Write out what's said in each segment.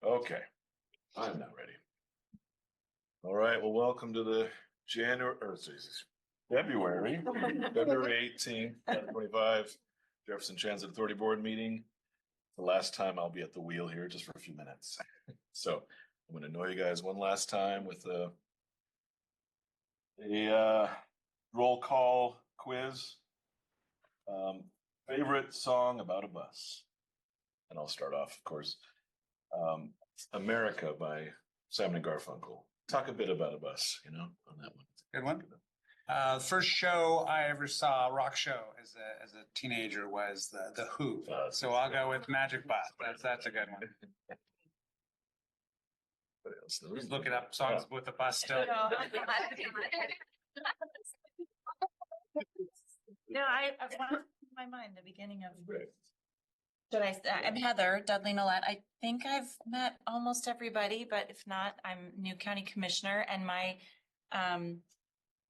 Okay, I'm not ready. All right, well, welcome to the February 18th, 2025 Jefferson Transit Authority Board meeting. The last time I'll be at the wheel here just for a few minutes. So I'm going to annoy you guys one last time with a roll call quiz. Favorite song about a bus? And I'll start off, of course. America by Simon and Garfunkel. Talk a bit about a bus, on that one. Good one. First show I ever saw, rock show as a teenager, was the Who. So I'll go with Magic Bus. That's a good one. Just looking up songs with the bus still. No, I've in my mind the beginning of. I'm Heather Dudley Nolet. I think I've met almost everybody, but if not, I'm new county commissioner, and my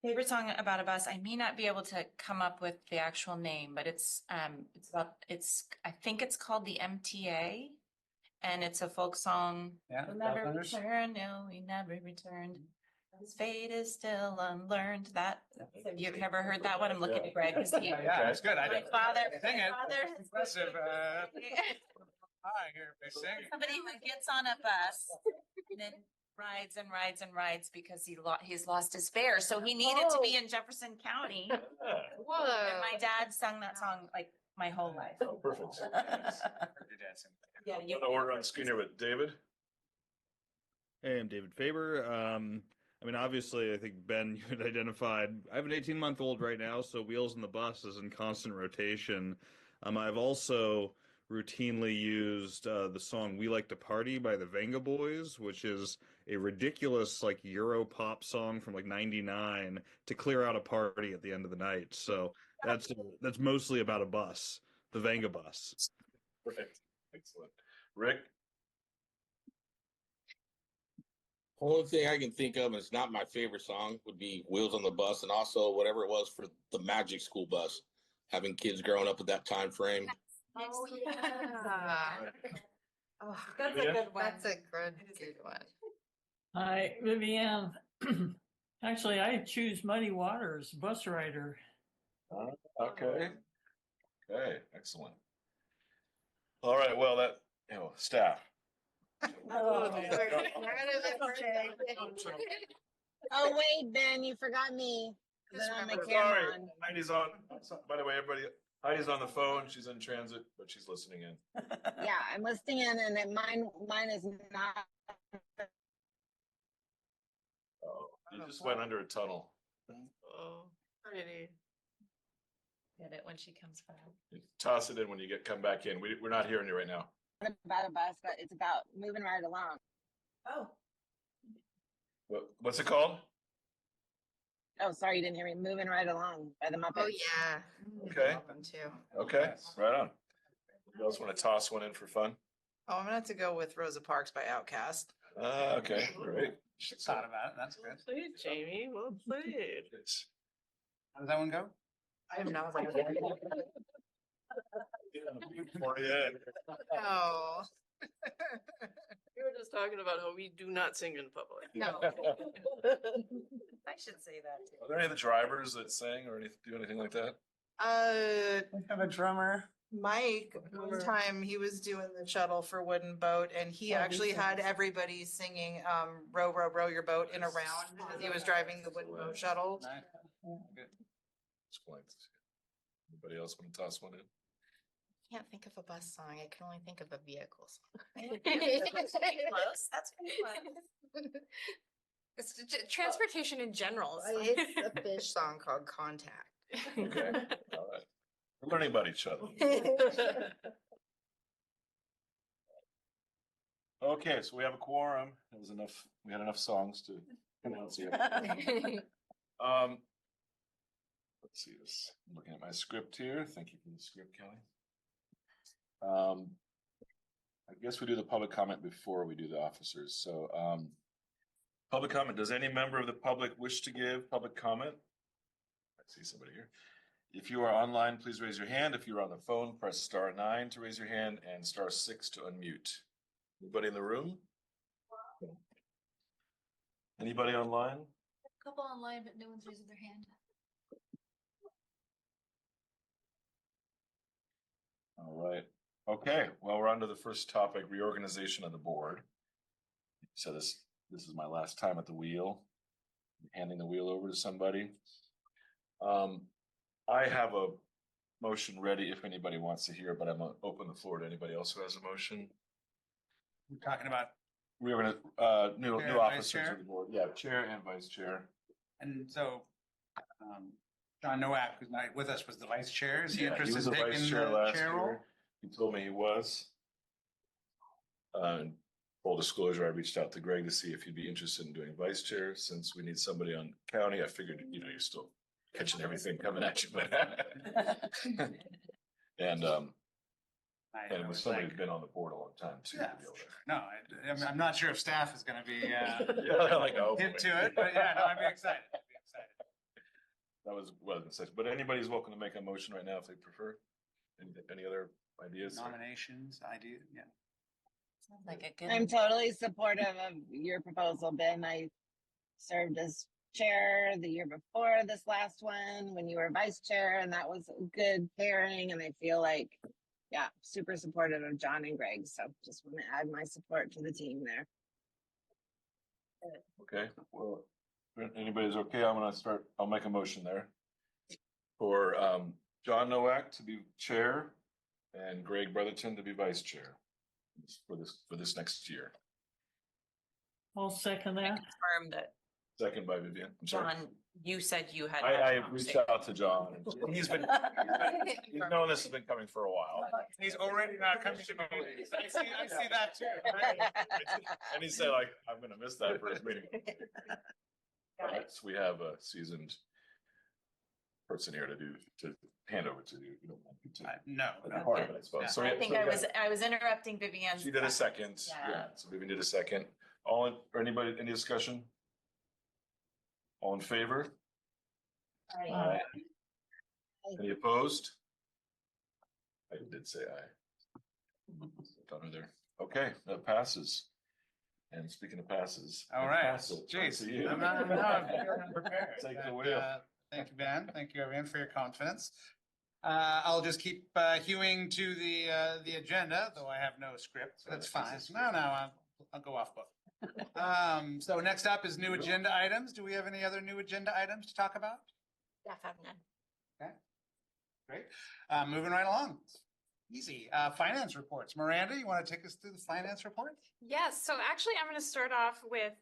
favorite song about a bus, I may not be able to come up with the actual name, but I think it's called the MTA, and it's a folk song. Yeah, We'll never return. No, we never returned. His fate is still unlearned. You've never heard that one? I'm looking at Greg. Yeah, it's good. My father. Impressive. Somebody who gets on a bus and then rides and rides and rides because he's lost his fare. So he needed to be in Jefferson County. Whoa. And my dad sung that song like my whole life. Oh, perfect. Yeah, I'm gonna order on the screen here with David. Hey, I'm David Faber. Obviously, I think Ben, you had identified, I have an 18-month-old right now, so Wheels on the Bus is in constant rotation. I've also routinely used the song We Like to Party by the Venga Boys, which is a ridiculous Euro pop song from 99 to clear out a party at the end of the night. So that's mostly about a bus, the Venga Bus. Perfect. Excellent. Rick? Only thing I can think of, and it's not my favorite song, would be Wheels on the Bus, and also whatever it was for the Magic School Bus, having kids growing up at that time frame. Oh, yeah. Oh, that's a good one. That's a good one. Hi, Vivian. Actually, I choose Muddy Waters, Bus Rider. Okay. Okay, excellent. All right, well, staff. Oh, wait, Ben, you forgot me. On my Sorry, camera on. Heidi's on. By the way, everybody, Heidi's on the phone. She's in transit, but she's listening in. Yeah, I'm listening in, and then mine is not. Oh, you just went under a tunnel. Oh, pretty. Get it when she comes back. Toss it in when you come back in. We're not hearing you right now. About a bus, but it's about moving right along. Oh. What's it called? Oh, sorry, you didn't hear me. Moving right along by the Muppets. Oh yeah. Okay. Love them too. Okay, right on. You guys want to toss one in for fun? Oh, I'm gonna have to go with Rosa Parks by Outkast. Okay, great. Thought about it. That's good. Well played, Jamie. Well played. How does that one go? I have no idea. Oh. We were just talking about how we do not sing in public. No. I should say that too. Are there any of the drivers that sing or do anything like that? We have a drummer. Mike, one time he was doing the shuttle for Wooden Boat, and he actually had everybody singing row, row, row your boat in a round as he was driving the Wooden Boat shuttle. Nice. Good. Anybody else want to toss one in? Can't think of a bus song. I can only think of a vehicle song. Close. That's pretty close. It's transportation in general. It's a fish song called Contact. Okay, all right. We're learning about each other. Okay, so we have a quorum. It was enough. We had enough songs to pronounce here. Let's see this. I'm looking at my script here. Thank you for the script, Kelly. I guess we do the public comment before we do the officers. So, public comment. Does any member of the public wish to give public comment? I see somebody here. If you are online, please raise your hand. If you're on the phone, press *9 to raise your hand and *6 to unmute. Anybody in the room? Anybody online? Couple online, but no one's raising their hand. All right. Okay, well, we're on to the first topic, reorganization of the board. So this is my last time at the wheel, handing the wheel over to somebody. I have a motion ready if anybody wants to hear, but I'm gonna open the floor to anybody else who has a motion. We're talking about, We're gonna, new Chair and vice officers chair? of the board. Yeah, chair and vice chair. and so, John Nowak, who's not with us, was the vice chair. Is he Yeah, interested was in the vice taking chair the last chair role? year. He told me he was. Full disclosure, I reached out to Greg to see if he'd be interested in doing vice chair. Since we need somebody on county, I figured, you know, you're still catching everything coming at you, but. And, and with somebody who's been on the board a long time too. to Yeah, be able to- no, I'm not sure if staff is gonna be, Yeah, like, oh, hip boy. to it, but yeah, no, I'd be excited. I'd be excited. That was what I was gonna say, but anybody's welcome to make a motion right now if they prefer. Any other ideas? Nominations, idea, yeah. Sounds like a good. I'm totally supportive of your proposal, Ben. I served as chair the year before this last one when you were vice chair, and that was a good pairing. And I feel like, yeah, super supportive of John and Greg. So just want to add my support to the team there. Okay, well, if anybody's okay, I'm gonna start, I'll make a motion there. For John Nowak to be chair and Greg Brotherton to be vice chair. For this next year. I'll second that. Confirm that, Second by Vivian. I'm sorry. John, you said you had. I reached out to John. And he's known this has been coming for a while. He's already not coming to meetings. I see that too. And he said like, I'm gonna miss that first meeting. But we have a seasoned person here to hand over to you. You don't want me to. No. That's part of it, I suppose. So I yeah, think so I we was, got- I was interrupting Vivian. She did a second, Yeah. yeah, so Vivian did a second. Or anybody, any discussion? All in favor? Aye. Any opposed? I did say aye. Done there. Okay, that passes. And speaking of passes. All I right, pass it jeez. to you. I'm not prepared. Take the But, wheel. Thank you, Ben. Thank you, everyone, for your confidence. I'll just keep hewing to the agenda, though I have no script. That's fine. No, I'll go off book. So next up is new agenda items. Do we have any other new agenda items to talk about? Staff have none. Okay, great. Moving right along. Easy. Finance reports. Miranda, you want to take us through the finance report? Yes, so actually I'm going to start off with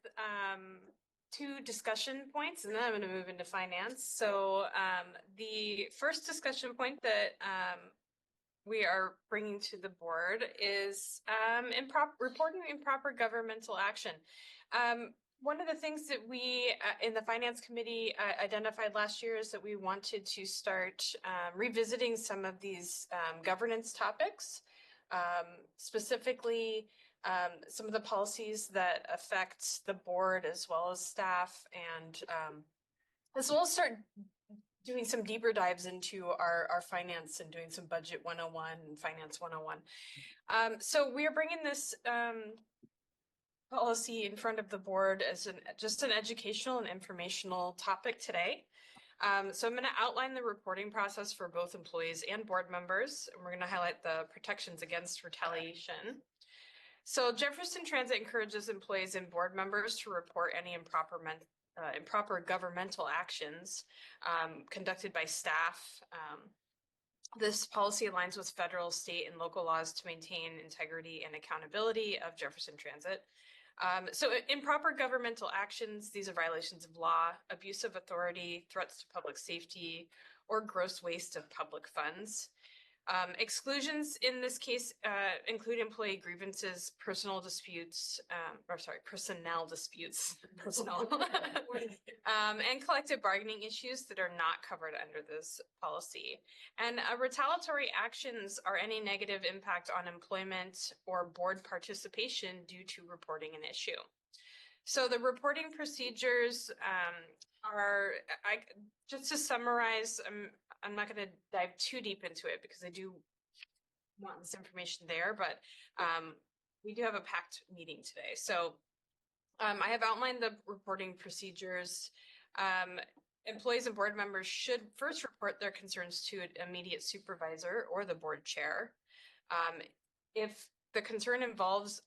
two discussion points and then I'm going to move into finance. So the first discussion point that we are bringing to the board is reporting improper governmental action. One of the things that we in the finance committee identified last year is that we wanted to start revisiting some of these governance topics, specifically some of the policies that affect the board as well as staff, and as well as start doing some deeper dives into our finance and doing some budget 101 and finance 101. So we are bringing this policy in front of the board as just an educational and informational topic today. So I'm going to outline the reporting process for both employees and board members, and we're going to highlight the protections against retaliation. So Jefferson Transit encourages employees and board members to report any improper governmental actions conducted by staff. This policy aligns with federal, state, and local laws to maintain integrity and accountability of Jefferson Transit. So improper governmental actions, these are violations of law, abuse of authority, threats to public safety, or gross waste of public funds. Exclusions in this case include employee grievances, personnel disputes, and collective bargaining issues that are not covered under this policy. And retaliatory actions are any negative impact on employment or board participation due to reporting an issue. So the reporting procedures are, just to summarize, I'm not going to dive too deep into it because I do want this information there, but we do have a packed meeting today. So I have outlined the reporting procedures. Employees and board members should first report their concerns to an immediate supervisor or the board chair. If the concern involves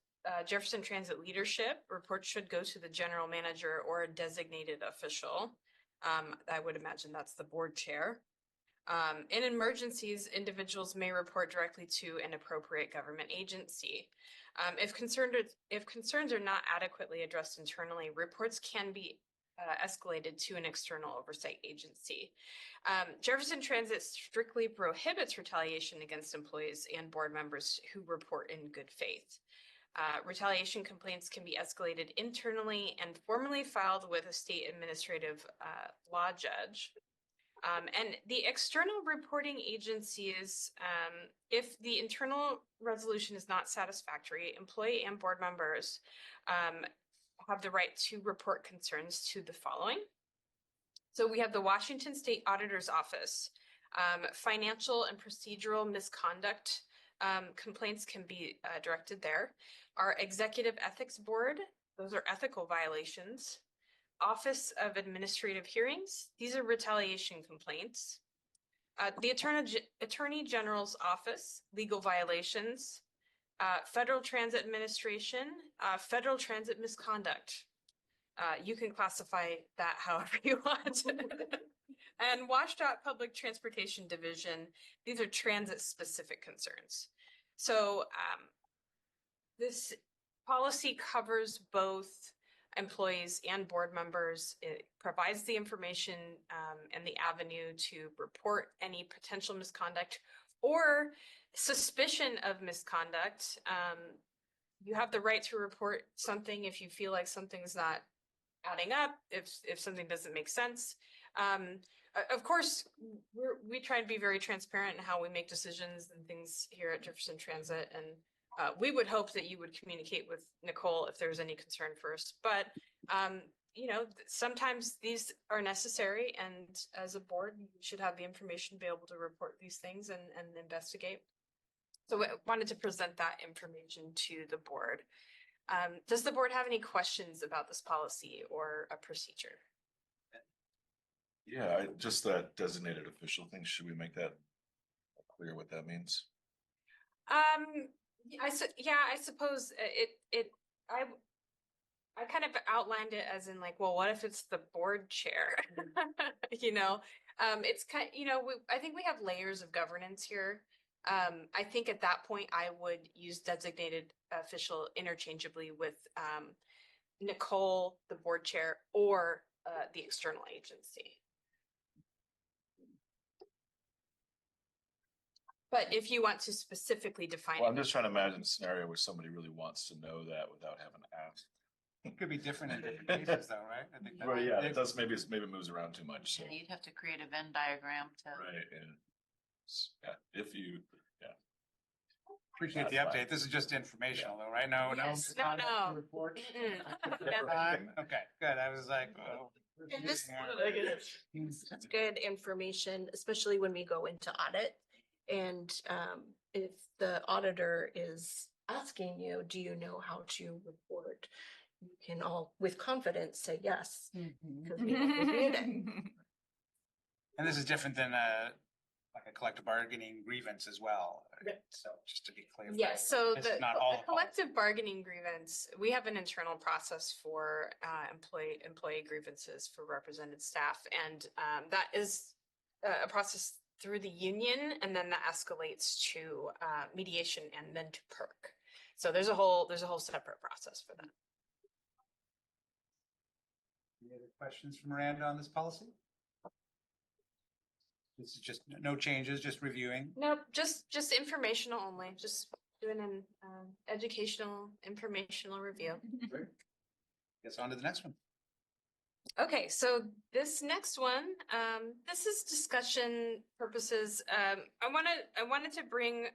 Jefferson Transit leadership, reports should go to the general manager or a designated official. I would imagine that's the board chair. In emergencies, individuals may report directly to an appropriate government agency. If concerns are not adequately addressed internally, reports can be escalated to an external oversight agency. Jefferson Transit strictly prohibits retaliation against employees and board members who report in good faith. Retaliation complaints can be escalated internally and formally filed with a state administrative law judge. And the external reporting agencies, if the internal resolution is not satisfactory, employee and board members have the right to report concerns to the following. So we have the Washington State Auditor's Office. Financial and procedural misconduct complaints can be directed there. Our Executive Ethics Board, those are ethical violations. Office of Administrative Hearings, these are retaliation complaints. The Attorney General's Office, legal violations. Federal Transit Administration, federal transit misconduct. You can classify that however you want. And WashDOT Public Transportation Division, these are transit-specific concerns. So this policy covers both employees and board members. It provides the information and the avenue to report any potential misconduct or suspicion of misconduct. You have the right to report something if you feel like something's not adding up, if something doesn't make sense. Of course, we try and be very transparent in how we make decisions and things here at Jefferson Transit. And we would hope that you would communicate with Nicole if there's any concern first. But, you know, sometimes these are necessary. And as a board, you should have the information to be able to report these things and investigate. So I wanted to present that information to the board. Does the board have any questions about this policy or a procedure? Yeah, just that designated official thing. Should we make that clear what that means? I suppose I kind of outlined it as in like, well, what if it's the board chair? You know, it's kind, you know, I think we have layers of governance here. I think at that point I would use designated official interchangeably with Nicole, the board chair, or the external agency. But if you want to specifically define Well, I'm it, just trying to imagine a scenario where somebody really wants to know that without having to ask. It could be different in different cases though, right? I think that Well, yeah, might- it does, maybe it moves around too much, so. Yeah, you'd have to create a Venn diagram to. Right, and, yeah, if you, yeah. Appreciate the That's fine. update. This is just informational though, right? No, Yes, no. misconduct no. to report? Mm-mm. Time? Okay, good. I was like, oh. And this- Yeah. It's good information, especially when we go into audit. And if the auditor is asking you, do you know how to report? You can all, with confidence, say yes. Because we have reviewed it. And this is different than like a collective bargaining grievance as well. Right. So just to be clear. for Yes, so everyone, it's the not all of collective bargaining grievance, we have an internal process for employee grievances for represented staff. And that is a process through the union, and then that escalates to mediation and then to PERC. So there's a whole separate process for that. Any other questions from Miranda on this policy? This is just no changes, just reviewing. No, just informational only, just doing an educational, informational review. Guess on to the next one. Okay, so this next one, this is discussion purposes. I wanted to bring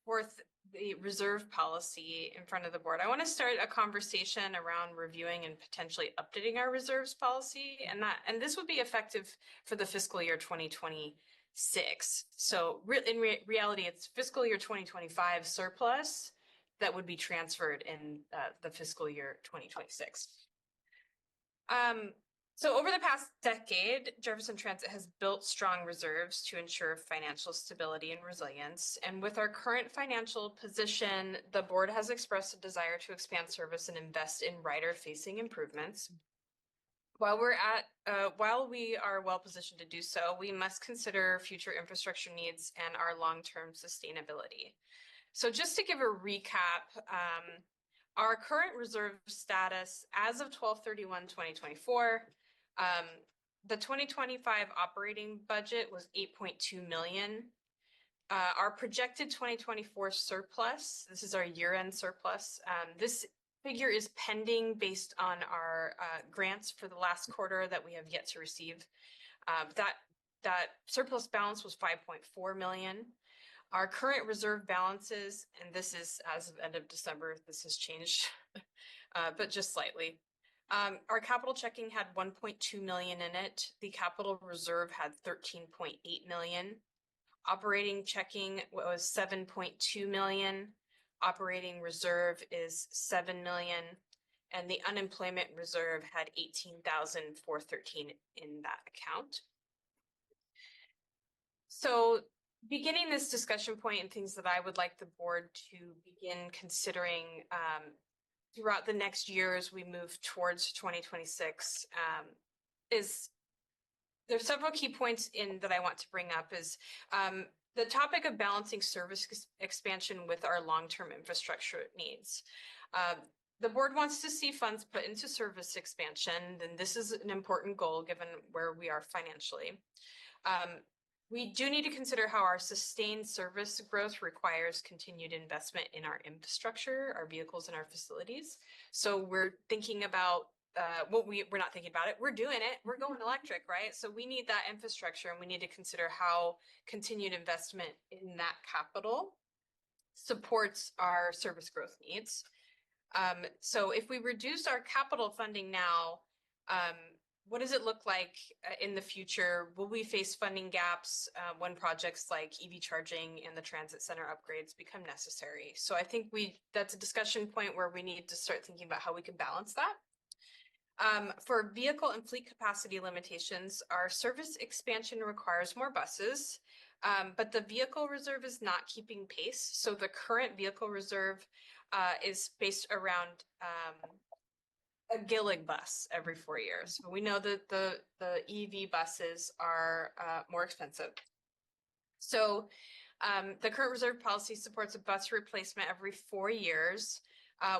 forth the reserve policy in front of the board. I want to start a conversation around reviewing and potentially updating our reserves policy, and this would be effective for the fiscal year 2026. So in reality, it's fiscal year 2025 surplus that would be transferred in the fiscal year 2026. So over the past decade, Jefferson Transit has built strong reserves to ensure financial stability and resilience. And with our current financial position, the board has expressed a desire to expand service and invest in rider-facing improvements. While we are well positioned to do so, we must consider future infrastructure needs and our long-term sustainability. So just to give a recap, our current reserve status as of 12/31/2024, the 2025 operating budget was 8.2 million. Our projected 2024 surplus, this is our year-end surplus. This figure is pending based on our grants for the last quarter that we have yet to receive. That surplus balance was 5.4 million. Our current reserve balances, and this is as of end of December, this has changed, but just slightly. Our capital checking had 1.2 million in it. The capital reserve had 13.8 million. Operating checking was 7.2 million. Operating reserve is 7 million. And the unemployment reserve had 18,413 in that account. So beginning this discussion point and things that I would like the board to begin considering throughout the next year as we move towards 2026 is there's several key points that I want to bring up is the topic of balancing service expansion with our long-term infrastructure needs. The board wants to see funds put into service expansion, and this is an important goal given where we are financially. We do need to consider how our sustained service growth requires continued investment in our infrastructure, our vehicles, and our facilities. So we're thinking about, we're not thinking about it, we're doing it, we're going electric, right? So we need that infrastructure and we need to consider how continued investment in that capital supports our service growth needs. So if we reduce our capital funding now, what does it look like in the future? Will we face funding gaps when projects like EV charging and the transit center upgrades become necessary? So I think that's a discussion point where we need to start thinking about how we can balance that. For vehicle and fleet capacity limitations, our service expansion requires more buses, but the vehicle reserve is not keeping pace. So the current vehicle reserve is based around a Gillig bus every 4 years. We know that the EV buses are more expensive. So the current reserve policy supports a bus replacement every 4 years,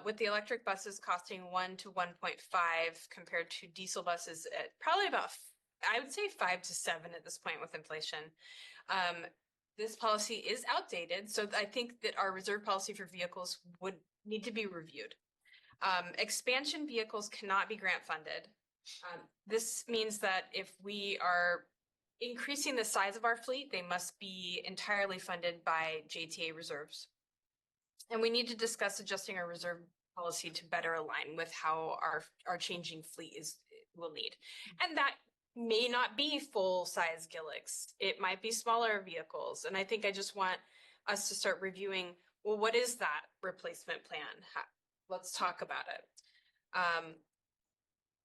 with the electric buses costing 1 to 1.5 compared to diesel buses at probably about, I would say 5 to 7 at this point with inflation. This policy is outdated, so I think that our reserve policy for vehicles would need to be reviewed. Expansion vehicles cannot be grant funded. This means that if we are increasing the size of our fleet, they must be entirely funded by JTA reserves. And we need to discuss adjusting our reserve policy to better align with how our changing fleet will need. And that may not be full-size Gilligs. It might be smaller vehicles. And I think I just want us to start reviewing, well, what is that replacement plan? Let's talk about it.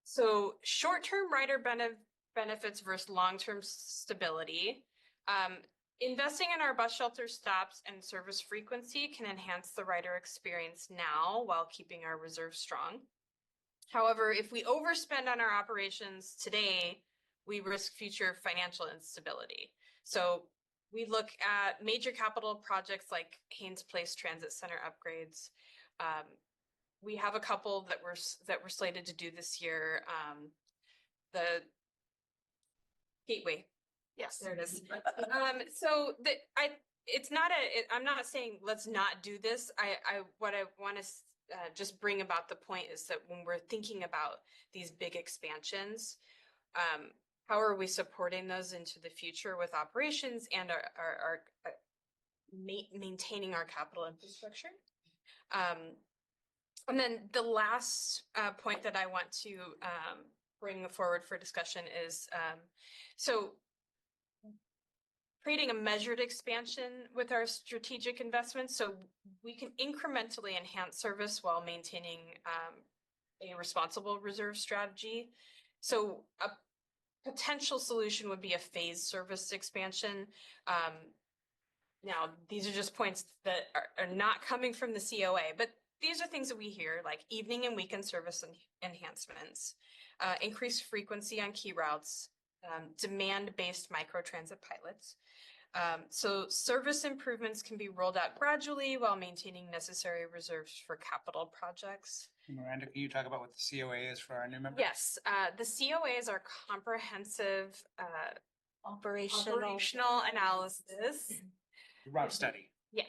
So short-term rider benefits versus long-term stability. Investing in our bus shelter stops and service frequency can enhance the rider experience now while keeping our reserve strong. However, if we overspend on our operations today, we risk future financial instability. So we look at major capital projects like Haynes Place Transit Center upgrades. We have a couple that we're slated to do this year. The Gateway. Yes. There it is. I'm not saying let's not do this. What I want to just bring about the point is that when we're thinking about these big expansions, how are we supporting those into the future with operations and our maintaining our capital infrastructure? And then the last point that I want to bring forward for discussion is, so creating a measured expansion with our strategic investments, so we can incrementally enhance service while maintaining a responsible reserve strategy. So a potential solution would be a phased service expansion. Now, these are just points that are not coming from the COA, but these are things that we hear, like evening and weekend service enhancements, increased frequency on key routes, demand-based microtransit pilots. So service improvements can be rolled out gradually while maintaining necessary reserves for capital projects. Miranda, can you talk about what the COA is for our new members? Yes, the COA is our comprehensive operational analysis. Route study. Yes.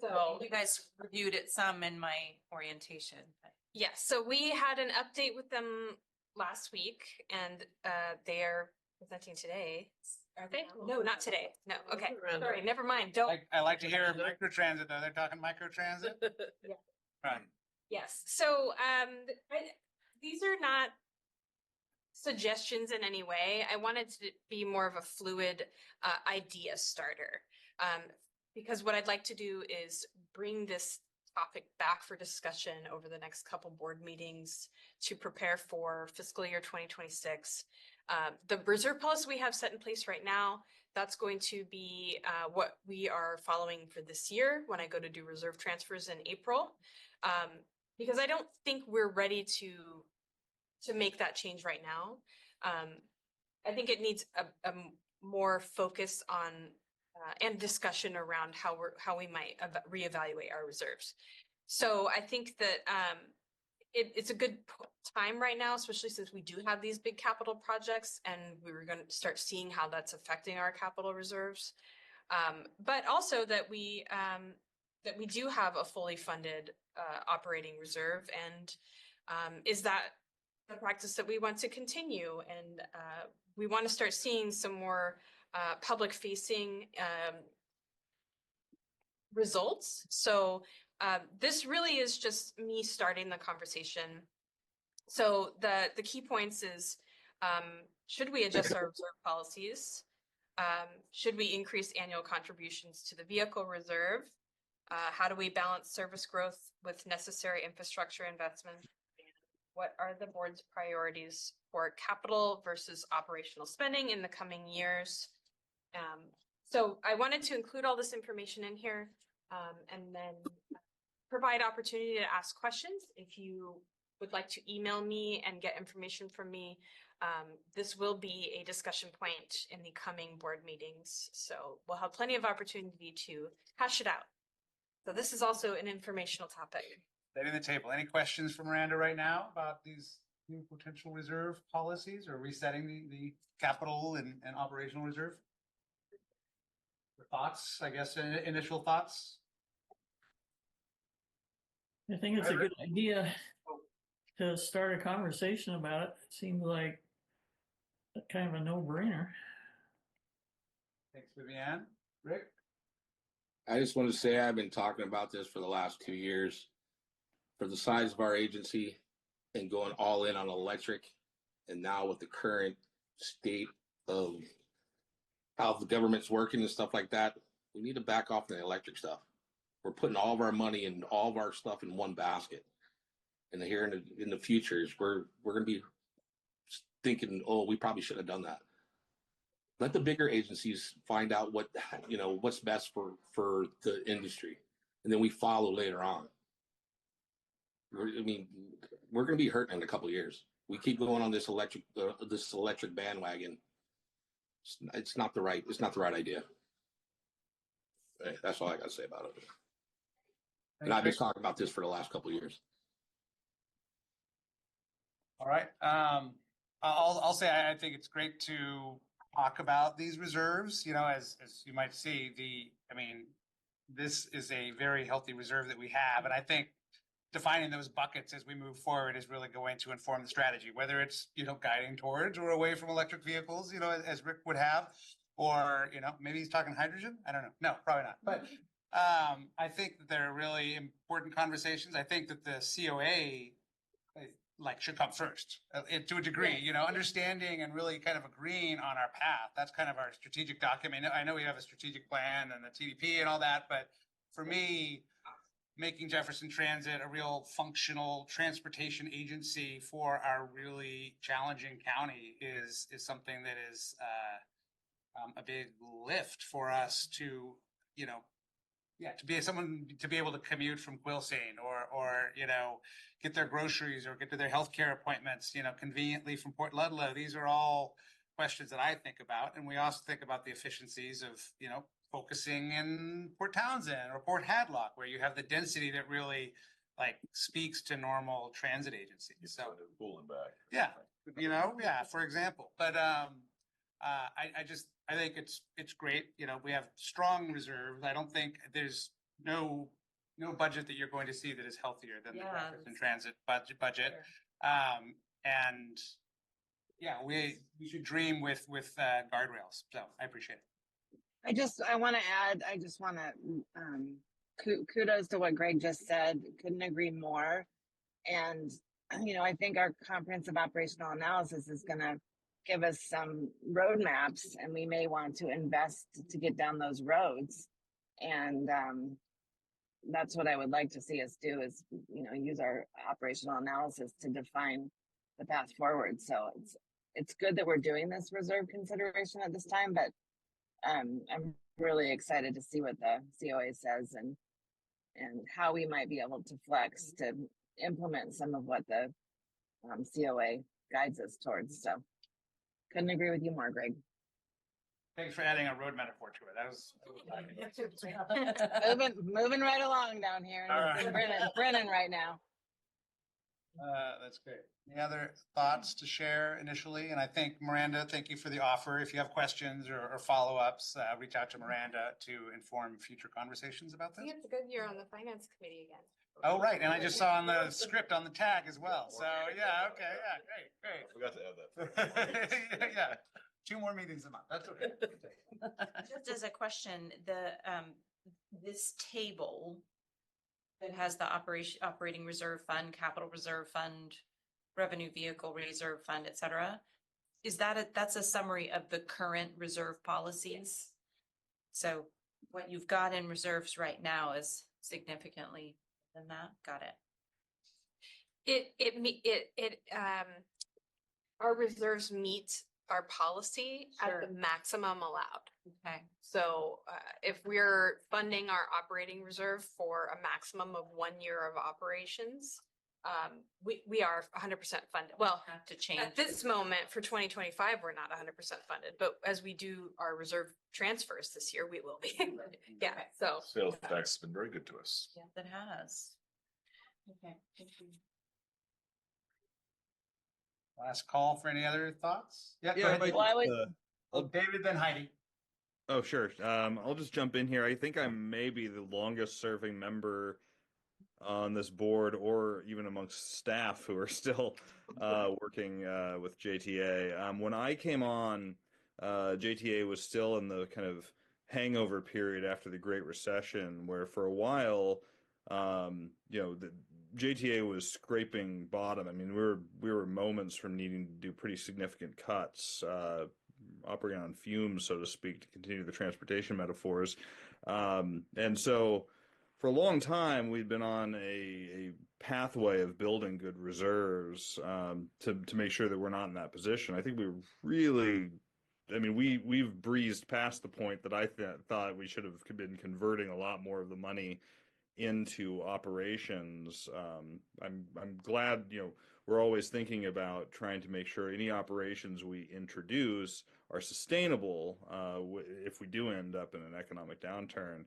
So you guys reviewed it some in my orientation. Yes, so we had an update with them last week and they are presenting today. Are they? No, not today. No, okay. Sorry, never mind. Don't. I like to hear microtransit though. They're talking microtransit? Yeah. Right. Yes, so these are not suggestions in any way. I wanted to be more of a fluid idea starter. Because what I'd like to do is bring this topic back for discussion over the next couple board meetings to prepare for fiscal year 2026. The reserve policy we have set in place right now, that's going to be what we are following for this year when I go to do reserve transfers in April. Because I don't think we're ready to make that change right now. I think it needs a more focus on and discussion around how we might reevaluate our reserves. So I think that it's a good time right now, especially since we do have these big capital projects and we're going to start seeing how that's affecting our capital reserves. But also that we do have a fully funded operating reserve, and is that the practice that we want to continue? And we want to start seeing some more public facing results. So this really is just me starting the conversation. So the key points is, should we adjust our reserve policies? Should we increase annual contributions to the vehicle reserve? How do we balance service growth with necessary infrastructure investment? What are the board's priorities for capital versus operational spending in the coming years? So I wanted to include all this information in here and then provide opportunity to ask questions. If you would like to email me and get information from me, this will be a discussion point in the coming board meetings. So we'll have plenty of opportunity to hash it out. So this is also an informational topic. Setting the table. Any questions from Miranda right now about these new potential reserve policies or resetting the capital and operational reserve? Thoughts, I guess, initial thoughts? I think it's a good idea to start a conversation about it. It seems like kind of a no-brainer. Thanks, Vivian. Rick? I just want to say I've been talking about this for the last 2 years. For the size of our agency and going all in on electric, and now with the current state of how the government's working and stuff like that, we need to back off the electric stuff. We're putting all of our money and all of our stuff in one basket. And here in the futures, we're going to be thinking, oh, we probably should have done that. Let the bigger agencies find out what's best for the industry, and then we follow later on. We're going to be hurting in a couple of years. We keep going on this electric bandwagon. It's not the right idea. That's all I got to say about it. And I've been talking about this for the last couple of years. All right. I'll say I think it's great to talk about these reserves. You know, as you might see, this is a very healthy reserve that we have, and I think defining those buckets as we move forward is really going to inform the strategy, whether it's, guiding towards or away from electric vehicles, as Rick would have, or, maybe he's talking hydrogen. I don't know. No, probably not. But I think that they're really important conversations. I think that the COA like should come first, to a degree, you know, understanding and really kind of agreeing on our path. That's kind of our strategic document. I know we have a strategic plan and the TDP and all that, but for me, making Jefferson Transit a real functional transportation agency for our really challenging county is something that is a big lift for us to, you know, to be someone to be able to commute from Quilcene or you know, get their groceries or get to their healthcare appointments, you know, conveniently from Port Ludlow. These are all questions that I think about, and we also think about the efficiencies of, you know, focusing in Port Townsend or Port Hadlock, where you have the density that really like speaks to normal transit agencies. So Cool and back. yeah, you know, yeah, for example. But I think it's great. You know, we have strong reserves. I don't think there's no budget that you're going to see that is healthier than the Jefferson Transit budget. And yeah, we should dream with guardrails. So I appreciate it. I want to add, I just want to kudos to what Greg just said. Couldn't agree more. And, you know, I think our comprehensive operational analysis is going to give us some roadmaps, and we may want to invest to get down those roads. And that's what I would like to see us do is, you know, use our operational analysis to define the path forward. So it's good that we're doing this reserve consideration at this time, but I'm really excited to see what the COA says and how we might be able to flex to implement some of what the COA guides us towards. So couldn't agree with you more, Greg. Thanks for adding a road metaphor to it. That was moving right along down here. All right. Brennan right now. That's great. Any other thoughts to share initially? And I think Miranda, thank you for the offer. If you have questions or follow-ups, reach out to Miranda to inform future conversations about I this. think it's a good year on the finance committee again. Oh, right. And I just saw on the script on the tag as well. So yeah, okay, yeah, great, I forgot to add that. great. Yeah, 2 more meetings a month. That's okay. Just as a question, this table that has the operating reserve fund, capital reserve fund, revenue vehicle reserve fund, et cetera, that's a summary of the current reserve policies? So what you've got in reserves right now is significantly than that. Got it. Our reserves meet our policy at the maximum allowed. Okay. So if we're funding our operating reserve for a maximum of 1 year of operations, we are 100% funded. Well, To change at this moment for 2025, we're not 100% funded, but as we do our reserve transfers this year, we will be. Yeah. So Sales tax has been very good to us. Yeah, that has. Okay. Thank you. Last call for any other thoughts? Yeah, go Yeah, ahead. I might David, then Heidi. Oh, sure. I'll just jump in here. I think I'm maybe the longest serving member on this board, or even amongst staff who are still working with JTA. When I came on, JTA was still in the kind of hangover period after the Great Recession, where for a while, the JTA was scraping bottom. I mean, we were moments from needing to do pretty significant cuts, operating on fumes, so to speak, to continue the transportation metaphors. And so for a long time, we've been on a pathway of building good reserves to make sure that we're not in that position. I think we've breezed past the point that I thought we should have been converting a lot more of the money into operations. I'm glad, we're always thinking about trying to make sure any operations we introduce are sustainable if we do end up in an economic downturn.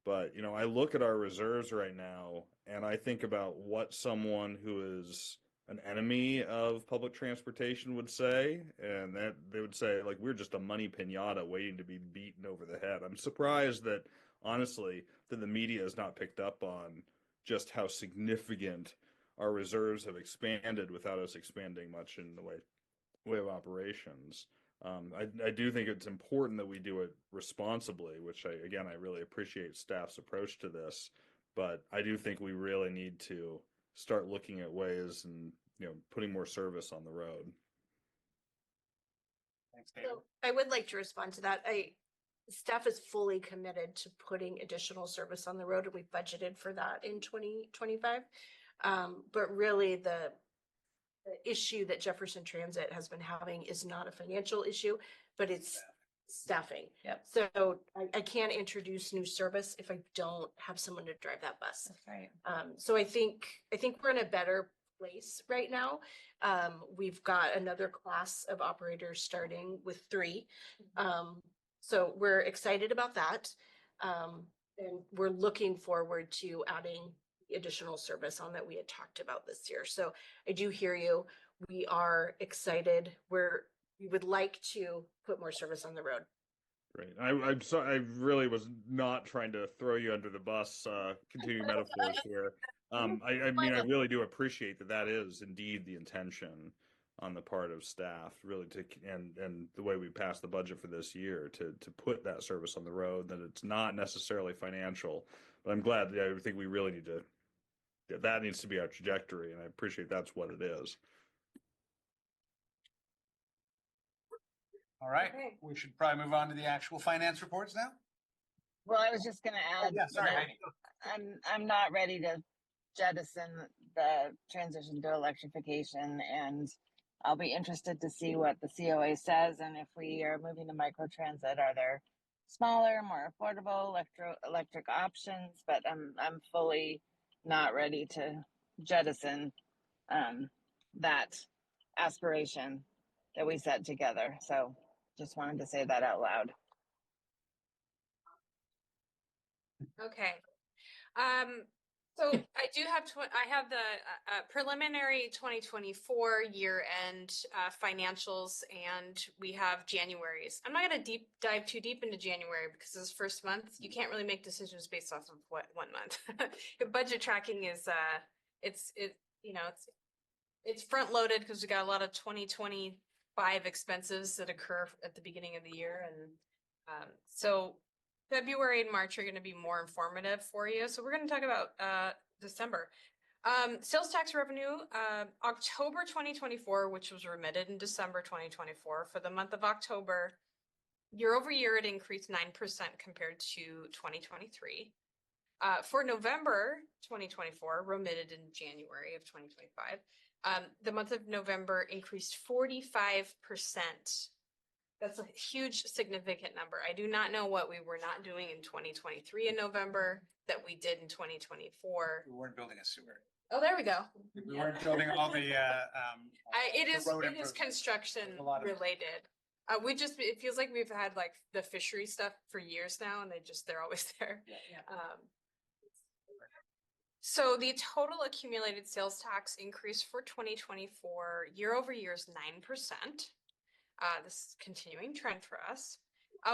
But, I look at our reserves right now and I think about what someone who is an enemy of public transportation would say, and that they would say, like, we're just a money pinata waiting to be beaten over the head. I'm surprised that, honestly, that the media has not picked up on just how significant our reserves have expanded without us expanding much in the way of operations. I do think it's important that we do it responsibly, which I really appreciate staff's approach to this, but I do think we really need to start looking at ways and, putting more service on the road. Thanks, David. So I would like to respond to that. Staff is fully committed to putting additional service on the road, and we budgeted for that in 2025. But really the issue that Jefferson Transit has been having is not a financial issue, but it's staffing. Yep. So I can't introduce new service if I don't have someone to drive that bus. That's right. So I think we're in a better place right now. We've got another class of operators starting with 3. So we're excited about that. And we're looking forward to adding additional service on that we had talked about this year. So I do hear you. We are excited. We would like to put more service on the road. Great. I'm sorry. I really was not trying to throw you under the bus, continuing metaphors here. I mean, I really do appreciate that is indeed the intention on the part of staff, really, and the way we passed the budget for this year to put that service on the road, that it's not necessarily financial. But I'm glad. I think we really need to. That needs to be our trajectory, and I appreciate that's what it is. All right, Okay. we should probably move on to the actual finance reports now. Well, I was just gonna add. Yeah, sorry, that Heidi. I'm not ready to jettison the transition to electrification, and I'll be interested to see what the COA says, and if we are moving to microtransit, are there smaller, more affordable electric options? But I'm fully not ready to jettison that aspiration that we set together. So just wanted to say that out loud. Okay. So I do have, I have the preliminary 2024 year end financials, and we have January's. I'm not going to dive too deep into January because this first month, you can't really make decisions based off of what 1 month. Budget tracking is, it's front loaded because we got a lot of 2025 expenses that occur at the beginning of the year. And so February and March are going to be more informative for you. So we're going to talk about December. Sales tax revenue, October 2024, which was remitted in December 2024. For the month of October, year over year, it increased 9% compared to 2023. For November 2024, remitted in January of 2025, the month of November increased 45%. That's a huge, significant number. I do not know what we were not doing in 2023 in November that we did in 2024. We weren't building a sewer. Oh, there we go. We weren't building all the. It is road it is improvements. construction There's a lot of- related. It feels like we've had like the fishery stuff for years now, and they're always there. So the total accumulated sales tax increase for 2024 year over year is 9%. This is a continuing trend for us.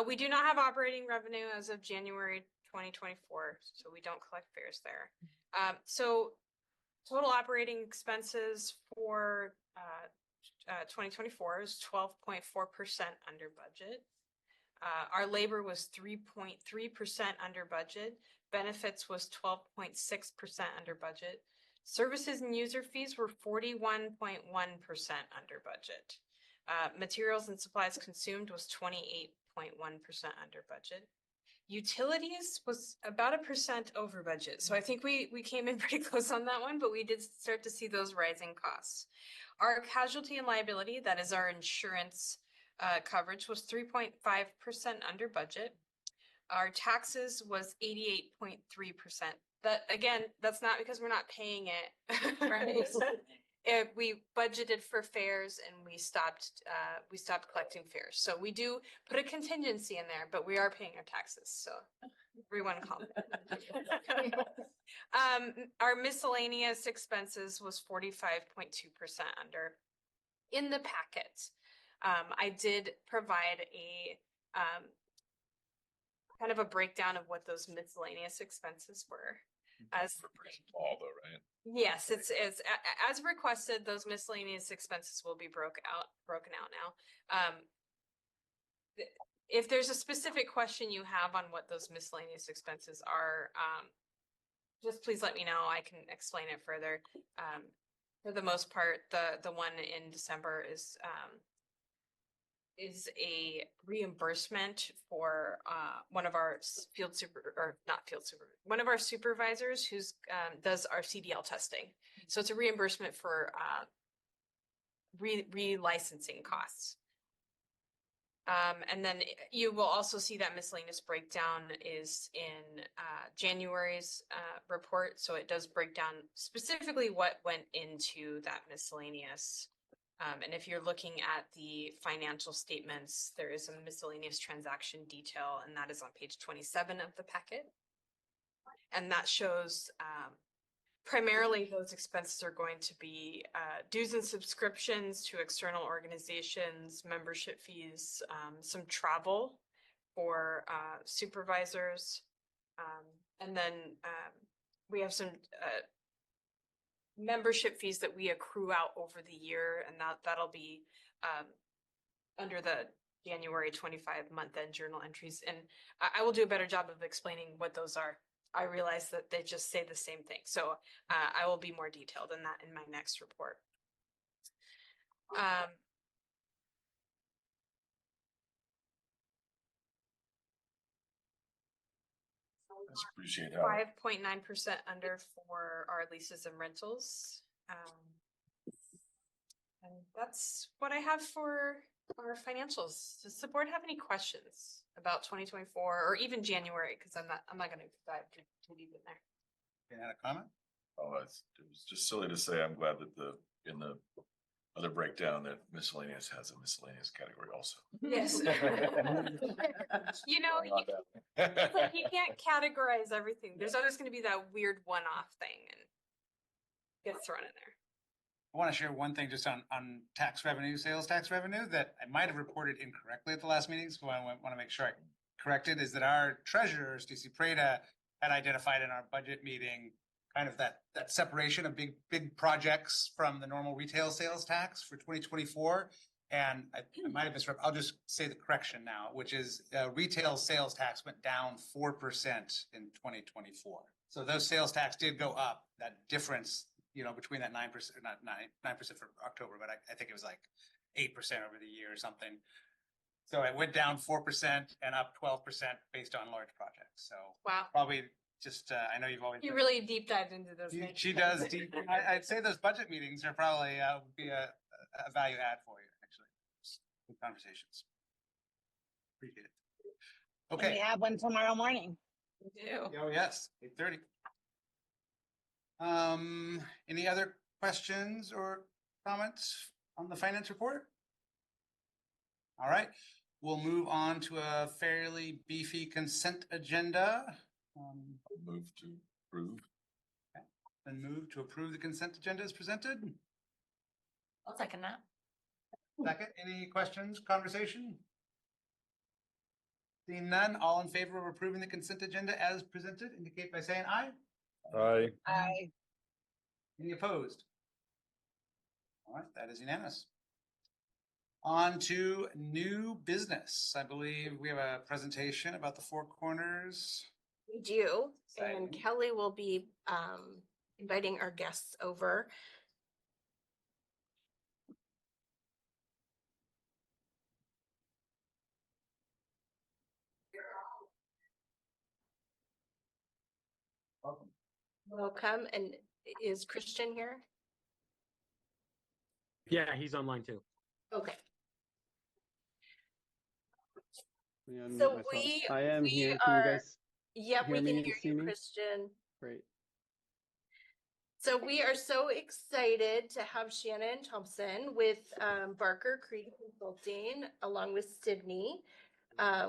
We do not have operating revenue as of January 2024, so we don't collect fares there. So total operating expenses for 2024 is 12.4% under budget. Our labor was 3.3% under budget. Benefits was 12.6% under budget. Services and user fees were 41.1% under budget. Materials and supplies consumed was 28.1% under budget. Utilities was about 1% over budget. So I think we came in pretty close on that one, but we did start to see those rising costs. Our casualty and liability, that is our insurance coverage, was 3.5% under budget. Our taxes was 88.3%. That, again, that's not because we're not paying it. Right. We budgeted for fares and we stopped collecting fares. So we do put a contingency in there, but we are paying our taxes. So everyone calm. Our miscellaneous expenses was 45.2% under. In the packet, I did provide a kind of a breakdown of what those miscellaneous expenses were. As all though, right? Yes, it's as requested. Those miscellaneous expenses will be broken out now. If there's a specific question you have on what those miscellaneous expenses are, just please let me know. I can explain it further. For the most part, the one in December is a reimbursement for one of our one of our supervisors who's does our CDL testing. So it's a reimbursement for relicensing costs. And then you will also see that miscellaneous breakdown is in January's report. So it does break down specifically what went into that miscellaneous. And if you're looking at the financial statements, there is a miscellaneous transaction detail, and that is on page 27 of the packet. And that shows primarily those expenses are going to be dues and subscriptions to external organizations, membership fees, some travel for supervisors. And then we have some membership fees that we accrue out over the year, and that'll be under the January 25 month-end journal entries. And I will do a better job of explaining what those are. I realize that they just say the same thing. So I will be more detailed in that in my next report. I appreciate how 5.9% under for our leases and rentals. And that's what I have for our financials. Does the board have any questions about 2024 or even January? Because I'm not going to dive too deep in there. You had a comment? Oh, it was just silly to say, I'm glad that in the other breakdown that miscellaneous has a miscellaneous category also. Yes. You know, it's like you can't categorize everything. There's always going to be that weird one-off thing and gets thrown in there. I want to share one thing just on tax revenue, sales tax revenue that I might have reported incorrectly at the last meeting. So I want to make sure I correct it, is that our treasurer, Stacey Prada, had identified in our budget meeting kind of that separation of big projects from the normal retail sales tax for 2024. And I might have misread. I'll just say the correction now, which is retail sales tax went down 4% in 2024. So those sales tax did go up. That difference, between that 9%, not 9% for October, but I think it was like 8% over the year or something. So it went down 4% and up 12% based on large projects. So wow, probably just, I know you've always. You really deep dived into those. She does. I'd say those budget meetings are probably would be a value add for you, actually. Good conversations. Appreciate it. And Okay. we have one tomorrow morning. We do. Oh, yes, 8:30. Any other questions or comments on the finance report? All right, we'll move on to a fairly beefy consent agenda. Move to approve. Okay. Then move to approve the consent agenda as presented. I'll second that. Second, any questions, conversation? Seeing none, all in favor of approving the consent agenda as presented, indicate by saying aye. Aye. Aye. Any opposed? All right, that is unanimous. On to new business. I believe we have a presentation about the Four Corners. We do, Exciting. and Kelly will be inviting our guests over. Welcome. Welcome, and is Christian here? Yeah, he's online too. Okay. And So myself. we I am we here. Can you are- guys Yep, we hear can me and hear see you, me? Christian. Great. So we are so excited to have Shannon Thompson with Barker Creek Consulting, along with Sydney,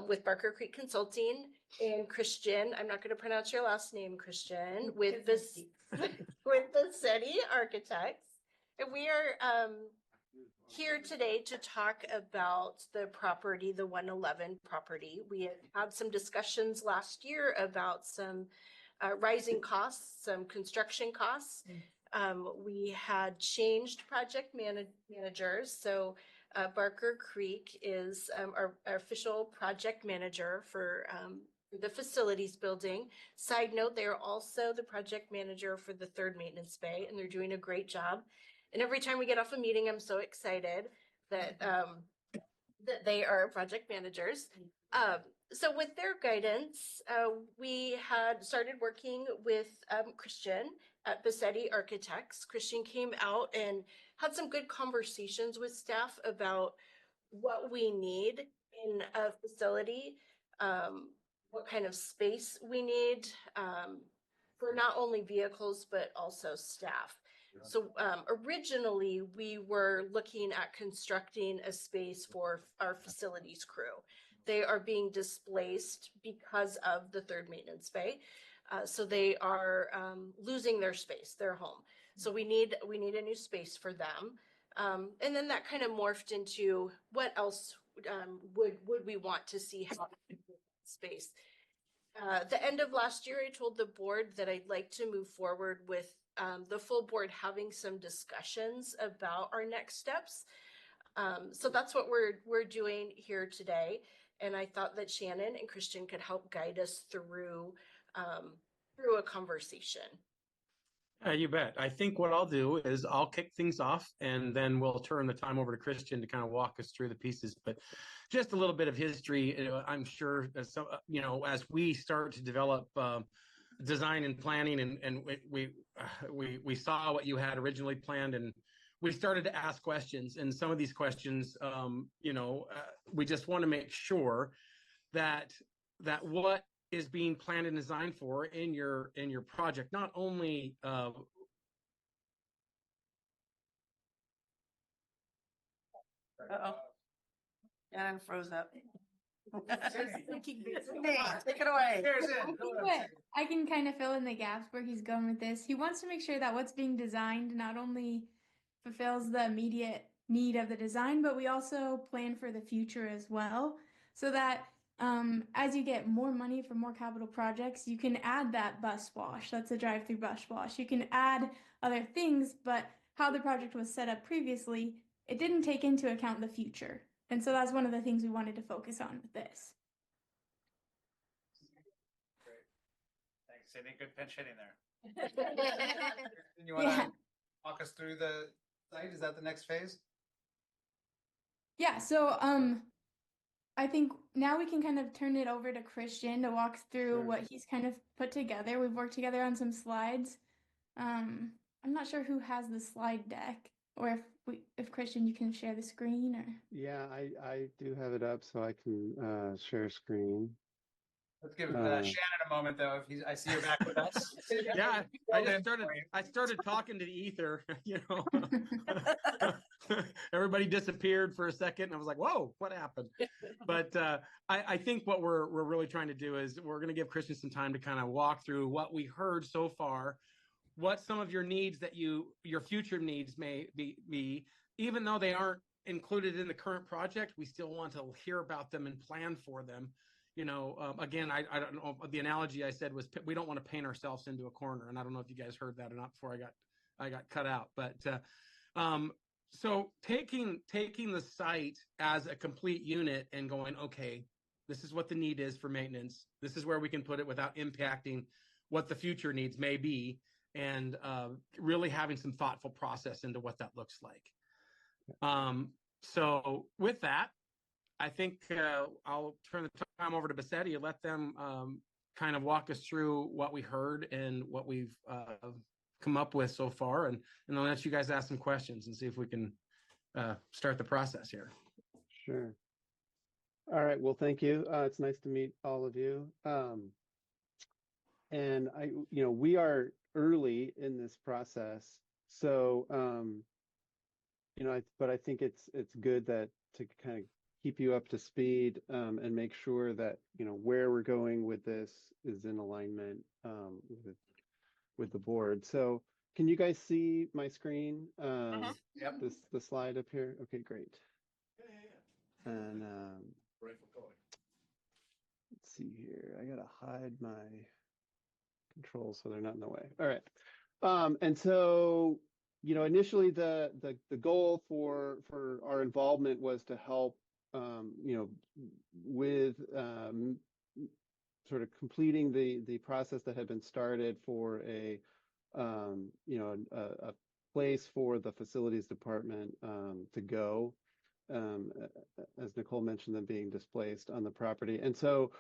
with Barker Creek Consulting, and Christian. I'm not going to pronounce your last name, Christian, with the with the City Architects, and we are here today to talk about the property, the 111 property. We had had some discussions last year about some rising costs, some construction costs. We had changed project managers. So Barker Creek is our official project manager for for the facilities building. Side note, they are also the project manager for the third maintenance bay, and they're doing a great job. And every time we get off a meeting, I'm so excited that that they are project managers. So with their guidance, we had started working with Christian at Bassetti Architects. Christian came out and had some good conversations with staff about what we need in a facility, what kind of space we need for not only vehicles, but also staff. So originally, we were looking at constructing a space for our facilities crew. They are being displaced because of the third maintenance bay. So they are losing their space, their home. So we need a new space for them. And then that kind of morphed into what else would we want to see happen in space. The end of last year, I told the board that I'd like to move forward with the full board having some discussions about our next steps. So that's what we're doing here today. And I thought that Shannon and Christian could help guide us through a conversation. You bet. I think what I'll do is I'll kick things off and then we'll turn the time over to Christian to kind of walk us through the pieces. But just a little bit of history. I'm sure as as we start to develop design and planning, and we saw what you had originally planned, and we started to ask questions. And some of these questions, we just want to make sure that what is being planned and designed for in your project, not only Shannon froze up. Take it away. I can kind of fill in the gaps where he's going with this. He wants to make sure that what's being designed not only fulfills the immediate need of the design, but we also plan for the future as well, so that as you get more money for more capital projects, you can add that bus wash. That's a drive-through bus wash. You can add other things, but how the project was set up previously, it didn't take into account the future. And so that's one of the things we wanted to focus on with this. Great. Thanks, Sydney. Good pinch hitting there. You want to walk us through the site? Is that the next phase? Yeah, so I think now we can kind of turn it over to Christian to walk through what he's kind of put together. We've worked together on some slides. I'm not sure who has the slide deck, or if Christian, you can share the screen, or. Yeah, I do have it up, so I can share screen. Let's give Shannon a moment, though. I see you're back with us. Yeah, I started talking to the ether, Everybody disappeared for a second, and I was like, whoa, what happened? But I think what we're really trying to do is we're going to give Christian some time to kind of walk through what we heard so far, what some of your needs your future needs may be, even though they aren't included in the current project, we still want to hear about them and plan for them. Again, I don't know, the analogy I said was we don't want to paint ourselves into a corner. And I don't know if you guys heard that or not before I got cut out. But so taking the site as a complete unit and going, okay, this is what the need is for maintenance. This is where we can put it without impacting what the future needs may be, and really having some thoughtful process into what that looks like. So with that, I think I'll turn the time over to Bassetti and let them kind of walk us through what we heard and what we've come up with so far, and I'll let you guys ask some questions and see if we can start the process here. Sure. All right. Well, thank you. It's nice to meet all of you. And we are early in this process, so but I think it's good that to kind of keep you up to speed and make sure that where we're going with this is in alignment with the board. So can you guys see my screen? Yep. The slide up here. Okay, great. And let's see here. I gotta hide my controls so they're not in the way. All right. And so initially the goal for our involvement was to help with sort of completing the process that had been started for a place for the facilities department to go, as Nicole mentioned, them being displaced on the property. And so,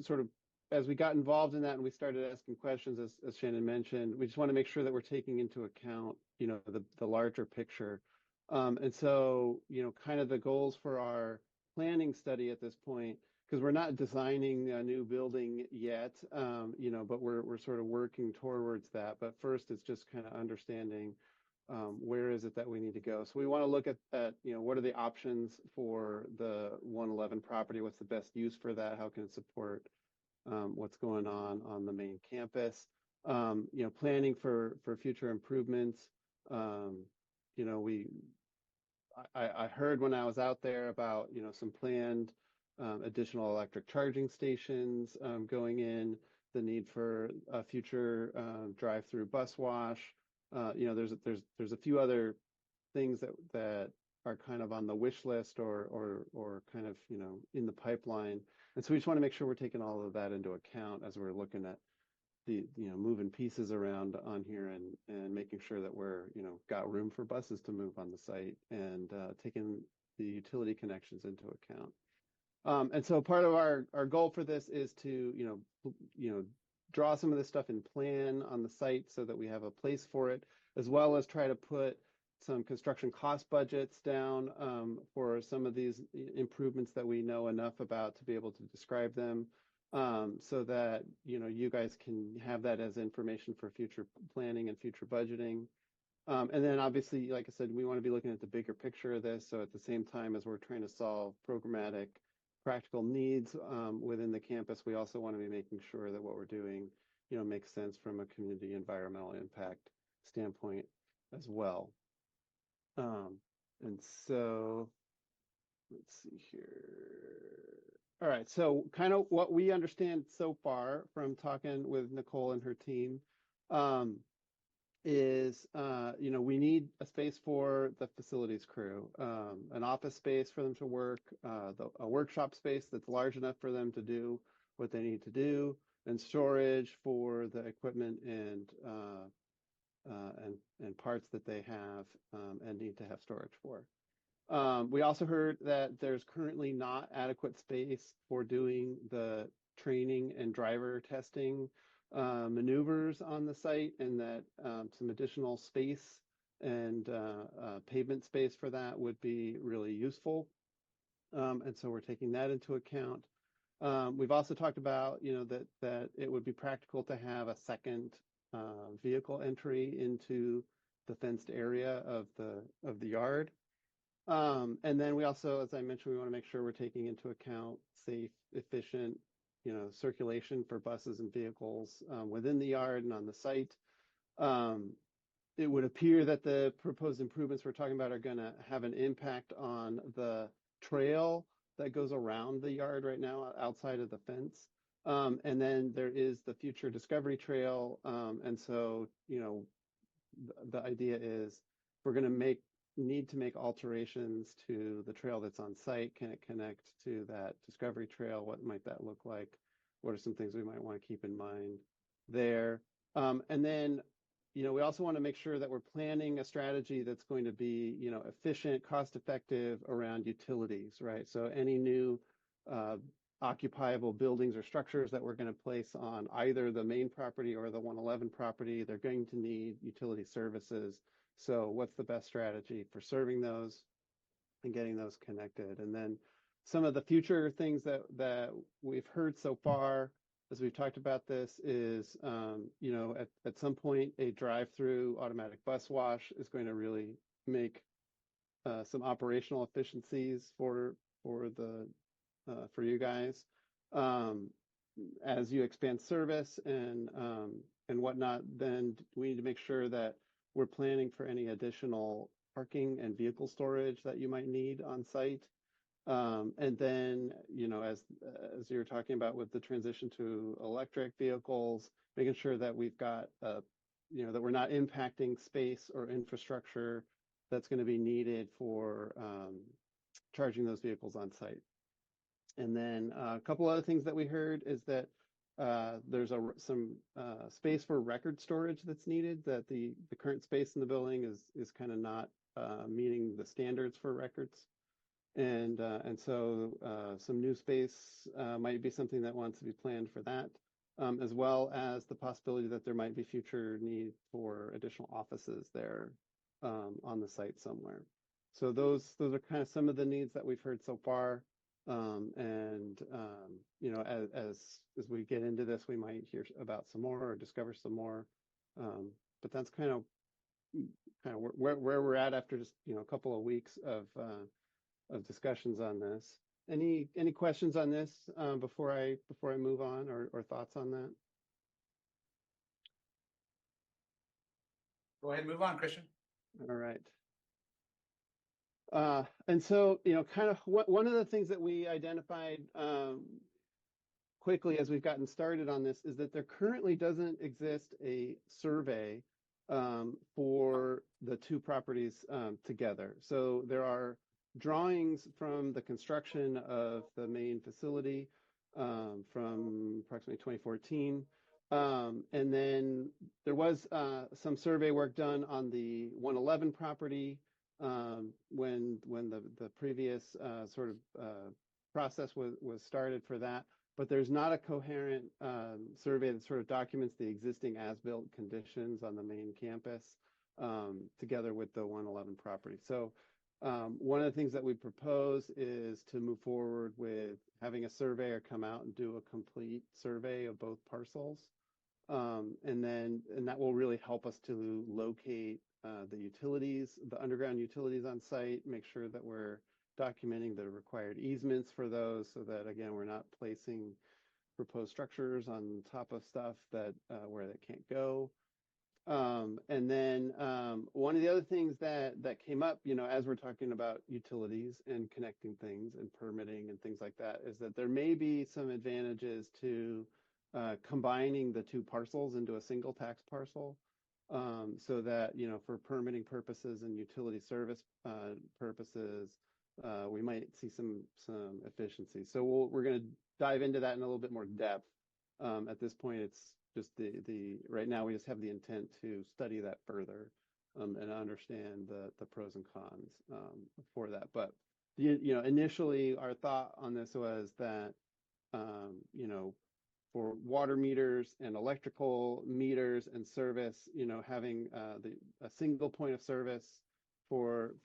sort of as we got involved in that and we started asking questions, as Shannon mentioned, we just want to make sure that we're taking into account, the larger picture. And so, kind of the goals for our planning study at this point, because we're not designing a new building yet, but we're sort of working towards that. But first, it's just kind of understanding where is it that we need to go. So we want to look at what are the options for the 111 property? What's the best use for that? How can it support what's going on the main campus? Planning for future improvements. I heard when I was out there about some planned additional electric charging stations going in, the need for a future drive-through bus wash. There's a few other things that are kind of on the wish list or kind of in the pipeline, and so we just want to make sure we're taking all of that into account as we're looking at the moving pieces around on here and making sure that we're got room for buses to move on the site and taking the utility connections into account. And so part of our goal for this is to draw some of this stuff in plan on the site so that we have a place for it, as well as try to put some construction cost budgets down for some of these improvements that we know enough about to be able to describe them, so that you guys can have that as information for future planning and future budgeting. And then obviously, like I said, we want to be looking at the bigger picture of this. So at the same time as we're trying to solve programmatic practical needs within the campus, we also want to be making sure that what we're doing makes sense from a community environmental impact standpoint as well. And so let's see here. All right, so kind of what we understand so far from talking with Nicole and her team is we need a space for the facilities crew, an office space for them to work, a workshop space that's large enough for them to do what they need to do, and storage for the equipment and parts that they have and need to have storage for. We also heard that there's currently not adequate space for doing the training and driver testing maneuvers on the site, and that some additional space and pavement space for that would be really useful. And so we're taking that into account. We've also talked about, that it would be practical to have a second vehicle entry into the fenced area of the yard. And then we also, as I mentioned, we want to make sure we're taking into account safe, efficient, circulation for buses and vehicles within the yard and on the site. It would appear that the proposed improvements we're talking about are going to have an impact on the trail that goes around the yard right now outside of the fence. And then there is the future Discovery Trail. And so, the idea is we're going to need to make alterations to the trail that's on site. Can it connect to that Discovery Trail? What might that look like? What are some things we might want to keep in mind there? And then, we also want to make sure that we're planning a strategy that's going to be, efficient, cost-effective around utilities, right? So any new occupiable buildings or structures that we're going to place on either the main property or the 111 property, they're going to need utility services. So what's the best strategy for serving those and getting those connected? And then some of the future things that we've heard so far, as we've talked about this, is, at some point, a drive-through automatic bus wash is going to really make some operational efficiencies for you guys. As you expand service and whatnot, then we need to make sure that we're planning for any additional parking and vehicle storage that you might need on site. And then, as you're talking about with the transition to electric vehicles, making sure that we've got, that we're not impacting space or infrastructure that's going to be needed for charging those vehicles on site. And then a couple other things that we heard is that There's some space for record storage that's needed, that the current space in the building is kind of not meeting the standards for records. And so some new space might be something that wants to be planned for that, as well as the possibility that there might be future need for additional offices there on the site somewhere. So those are kind of some of the needs that we've heard so far. You know, as we get into this, we might hear about some more or discover some more. But that's kind of where we're at after just, you know, a couple of weeks of discussions on this. Any questions on this before I move on, or thoughts on that? Go ahead and move on, Christian. All right. And so, you know, kind of one of the things that we identified quickly as we've gotten started on this is that there currently doesn't exist a survey for the two properties together. So there are drawings from the construction of the main facility from approximately 2014. And then there was some survey work done on the 111 property when the previous sort of process was started for that. But there's not a coherent survey that sort of documents the existing as-built conditions on the main campus together with the 111 property. So one of the things that we propose is to move forward with having a surveyor come out and do a complete survey of both parcels. And that will really help us to locate the utilities, the underground utilities on site, make sure that we're documenting the required easements for those, so that, again, we're not placing proposed structures on top of stuff that where they can't go. And then one of the other things that came up, you know, as we're talking about utilities and connecting things and permitting and things like that, is that there may be some advantages to combining the two parcels into a single tax parcel, so that, you know, for permitting purposes and utility service purposes, we might see some efficiency. So we're going to dive into that in a little bit more depth. At this point, it's just right now we just have the intent to study that further and understand the pros and cons for that. But you know, initially our thought on this was that you know, for water meters and electrical meters and service, you know, having a single point of service for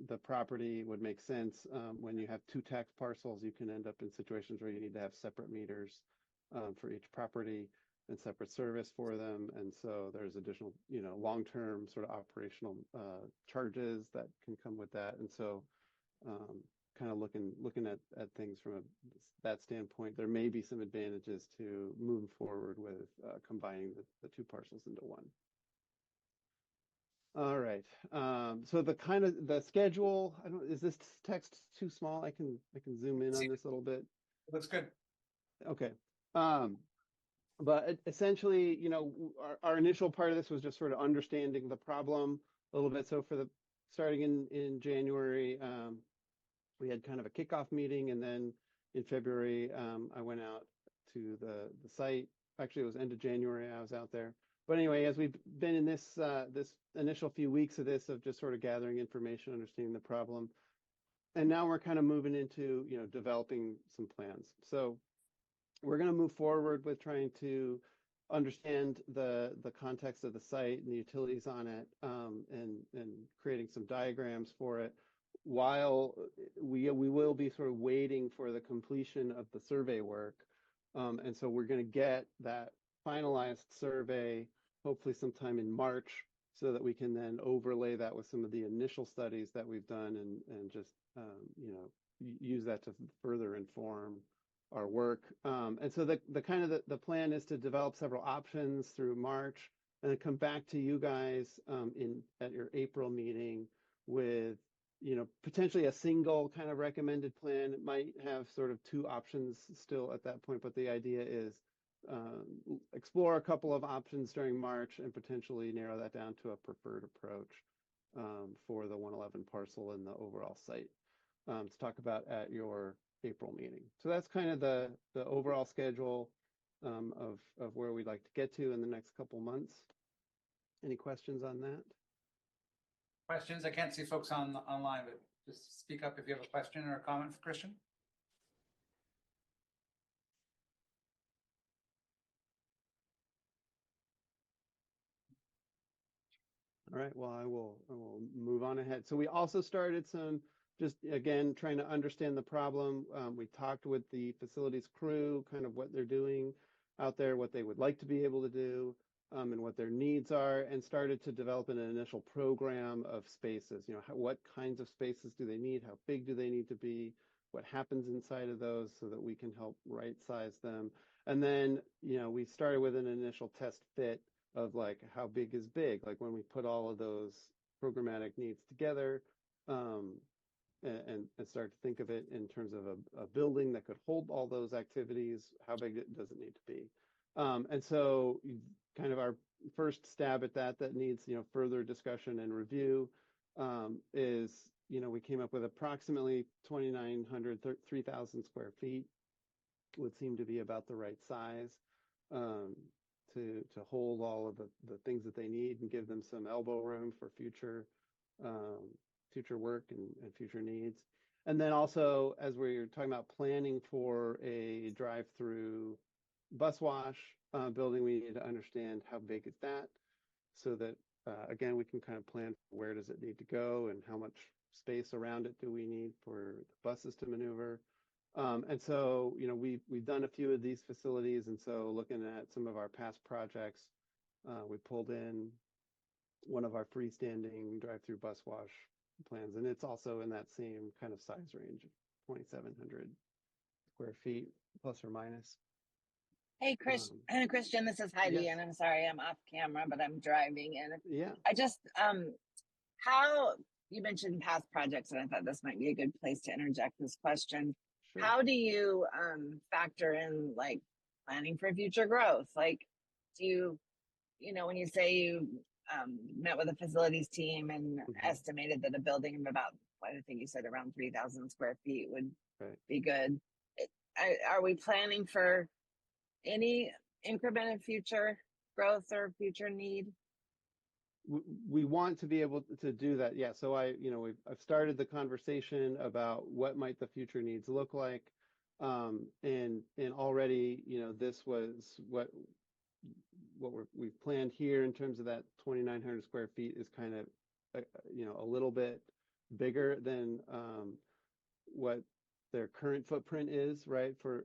the property would make sense. When you have two tax parcels, you can end up in situations where you need to have separate meters for each property and separate service for them. And so there's additional, you know, long-term sort of operational charges that can come with that. And so kind of looking at things from that standpoint, there may be some advantages to moving forward with combining the two parcels into one. All right. So the schedule, is this text too small? I can zoom in on this a little bit. Looks good. Okay. But essentially, you know, our initial part of this was just sort of understanding the problem a little bit. So for starting in January, we had kind of a kickoff meeting, and then in February, I went out to the site. Actually, it was end of January I was out there. But anyway, as we've been in this initial few weeks of just sort of gathering information, understanding the problem, and now we're kind of moving into, you know, developing some plans. So we're going to move forward with trying to understand the context of the site and the utilities on it, and creating some diagrams for it, while we will be sort of waiting for the completion of the survey work. And so we're going to get that finalized survey hopefully sometime in March, so that we can then overlay that with some of the initial studies that we've done, and just you know, use that to further inform our work. And so the plan is to develop several options through March, and then come back to you guys at your April meeting with, you know, potentially a single kind of recommended plan. It might have sort of two options still at that point, but the idea is explore a couple of options during March and potentially narrow that down to a preferred approach for the 111 parcel and the overall site to talk about at your April meeting. So that's kind of the overall schedule. of where we'd like to get to in the next couple months. Any questions on that? Questions? I can't see folks online, but just speak up if you have a question or a comment for Christian. All right, well, I will move on ahead. So we also started some, just again, trying to understand the problem. We talked with the facilities crew, kind of what they're doing out there, what they would like to be able to do, and what their needs are, and started to develop an initial program of spaces. You know, what kinds of spaces do they need? How big do they need to be? What happens inside of those so that we can help right size them? And then, you know, we started with an initial test fit of like how big is big, like when we put all of those programmatic needs together, and start to think of it in terms of a building that could hold all those activities, how big does it need to be? And so kind of our first stab at that needs, you know, further discussion and review, is, you know, we came up with approximately 2,900, 3,000 square feet would seem to be about the right size, to hold all of the things that they need and give them some elbow room for future work and future needs. And then also, as we're talking about planning for a drive-through bus wash building, we need to understand how big is that, so that again, we can kind of plan where does it need to go and how much space around it do we need for the buses to maneuver. And so, you know, we've done a few of these facilities, and so looking at some of our past projects, we pulled in one of our freestanding drive-through bus wash plans, and it's also in that same kind of size range of 2,700 square feet, plus or minus. Hey, Christian, this is Heidi, yes. and I'm sorry I'm off camera, but I'm driving. And Yeah, I just, how, you mentioned past projects, and I thought this might be a good place to interject this question. sure. How do you factor in like planning for future growth? Like, do you know, when you say you met with a facilities team and estimated that a building of about, I think you said around 3,000 square feet would be good. Are we planning for any increment of future growth or future need? We want to be able to do that. Yeah. So I've started the conversation about what might the future needs look like. And already, you know, this was what we've planned here in terms of that 2,900 square feet is kind of, you know, a little bit bigger than what their current footprint is, right, for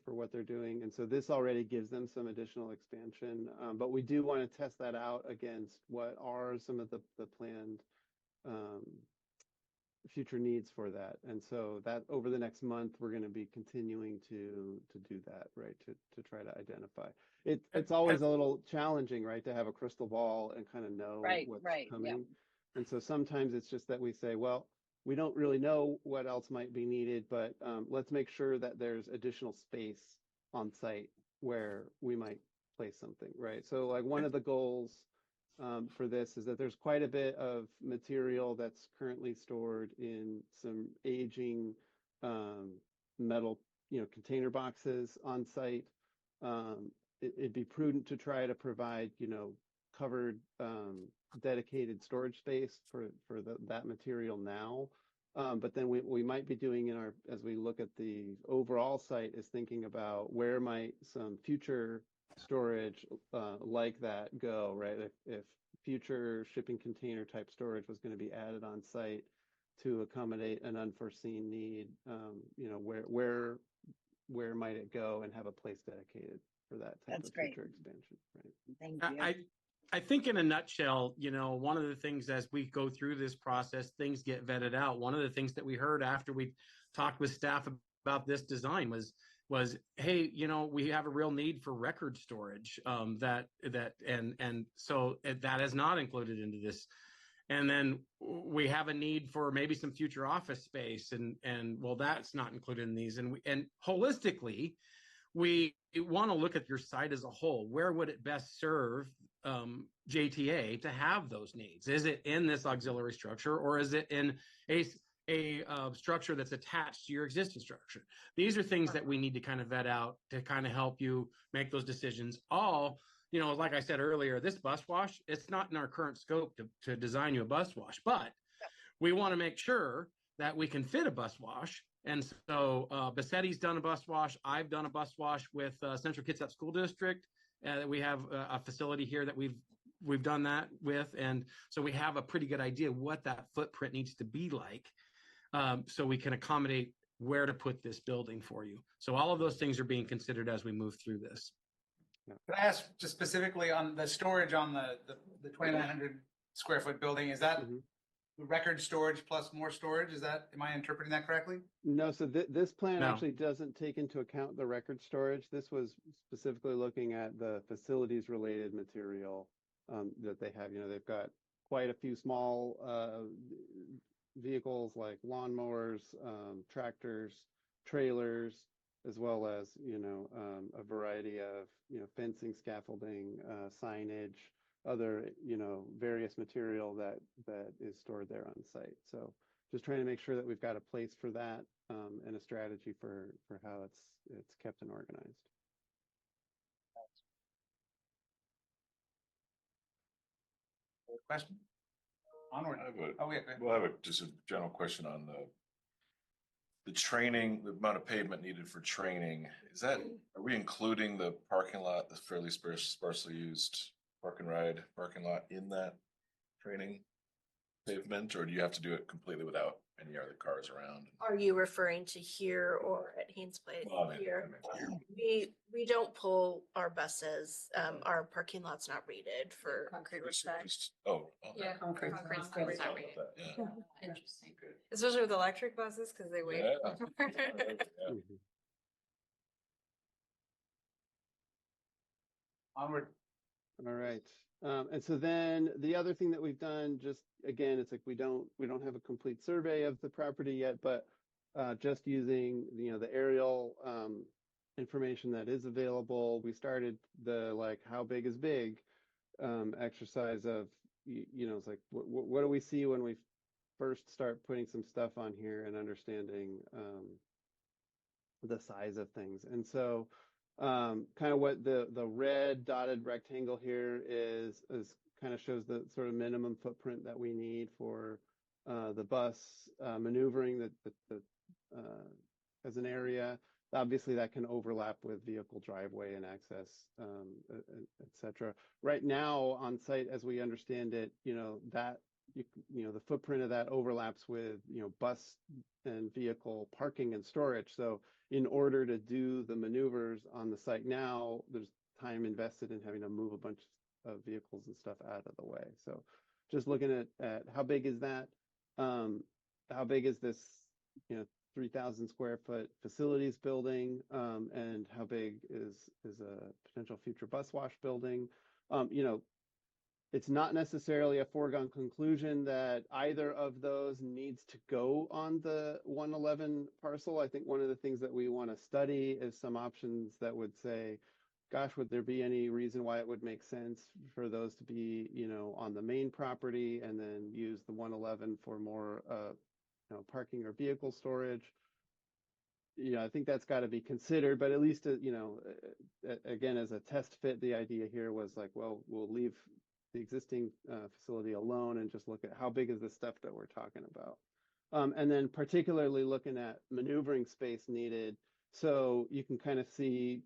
what they're doing. And so this already gives them some additional expansion, but we do want to test that out against what are some of the planned future needs for that. And so that over the next month, we're going to be continuing to do that, right, to try to identify. It's always a little challenging, right, to have a crystal ball and kind of know what's coming. Yeah. And so sometimes it's just that we say, well, we don't really know what else might be needed, but let's make sure that there's additional space on site where we might place something, right? So like one of the goals for this is that there's quite a bit of material that's currently stored in some aging metal, you know, container boxes on site. It'd be prudent to try to provide, you know, covered dedicated storage space for that material now. But then we might be doing as we look at the overall site is thinking about where might some future storage like that go, right? If future shipping container type storage was going to be added on site to accommodate an unforeseen need, you know, where might it go and have a place dedicated for that type of future expansion, right? Thank you. I think in a nutshell, you know, one of the things as we go through this process, things get vetted out. One of the things that we heard after we talked with staff about this design was, hey, you know, we have a real need for record storage, and so that is not included into this. And then we have a need for maybe some future office space, and well, that's not included in these. And holistically, we want to look at your site as a whole. Where would it best serve JTA to have those needs? Is it in this auxiliary structure, or is it in a structure that's attached to your existing structure. These are things that we need to kind of vet out to kind of help you make those decisions. All, you know, like I said earlier, this bus wash, it's not in our current scope to design you a bus wash, but we want to make sure that we can fit a bus wash. And so Bassetti's done a bus wash. I've done a bus wash with Central Kitsap School District. We have a facility here that we've done that with. And so we have a pretty good idea what that footprint needs to be like, so we can accommodate where to put this building for you. So all of those things are being considered as we move through this. Can I ask just specifically on the storage on the 2,900 square foot building, is that record storage plus more storage? Is that, am I interpreting that correctly? No, so this plan No. actually doesn't take into account the record storage. This was specifically looking at the facilities related material that they have. You know, they've got quite a few small vehicles like lawnmowers, tractors, trailers, as well as, you know, a variety of, you know, fencing, scaffolding, signage, other, you know, various material that is stored there on site. So just trying to make sure that we've got a place for that and a strategy for how it's kept and organized. Question? Onward. Oh, yeah. We'll have just a general question on the training, the amount of pavement needed for training. Is that, are we including the parking lot, the fairly sparsely used park and ride parking lot in that training pavement, or do you have to do it completely without any other cars around? Are you referring to here or at Haynes Place? Well, I mean, Here. here. We don't pull our buses. Our parking lot's not rated for concrete respect. Oh. Yeah, concrete. concrete's I not thought rated. that, yeah. Interesting. Especially with electric buses, because they weigh. Yeah. Onward. All right. And so then the other thing that we've done, just again, it's like we don't have a complete survey of the property yet, but just using, you know, the aerial information that is available, we started the like how big is big exercise of, you know, it's like what do we see when we first start putting some stuff on here and understanding the size of things. And so kind of what the red dotted rectangle here is kind of shows the sort of minimum footprint that we need for the bus maneuvering that as an area. Obviously, that can overlap with vehicle driveway and access, et cetera. Right now, on site, as we understand it, you know, that you know the footprint of that overlaps with, you know, bus and vehicle parking and storage. So in order to do the maneuvers on the site now, there's time invested in having to move a bunch of vehicles and stuff out of the way. So just looking at how big is that? How big is this, you know, 3,000 square foot facilities building, and how big is a potential future bus wash building? You know, it's not necessarily a foregone conclusion that either of those needs to go on the 111 parcel. I think one of the things that we want to study is some options that would say, gosh, would there be any reason why it would make sense for those to be, you know, on the main property and then use the 111 for more, you know, parking or vehicle storage? You know, I think that's got to be considered, but at least, you know, again, as a test fit, the idea here was like, well, we'll leave the existing facility alone and just look at how big is the stuff that we're talking about. And then particularly looking at maneuvering space needed. So you can kind of see,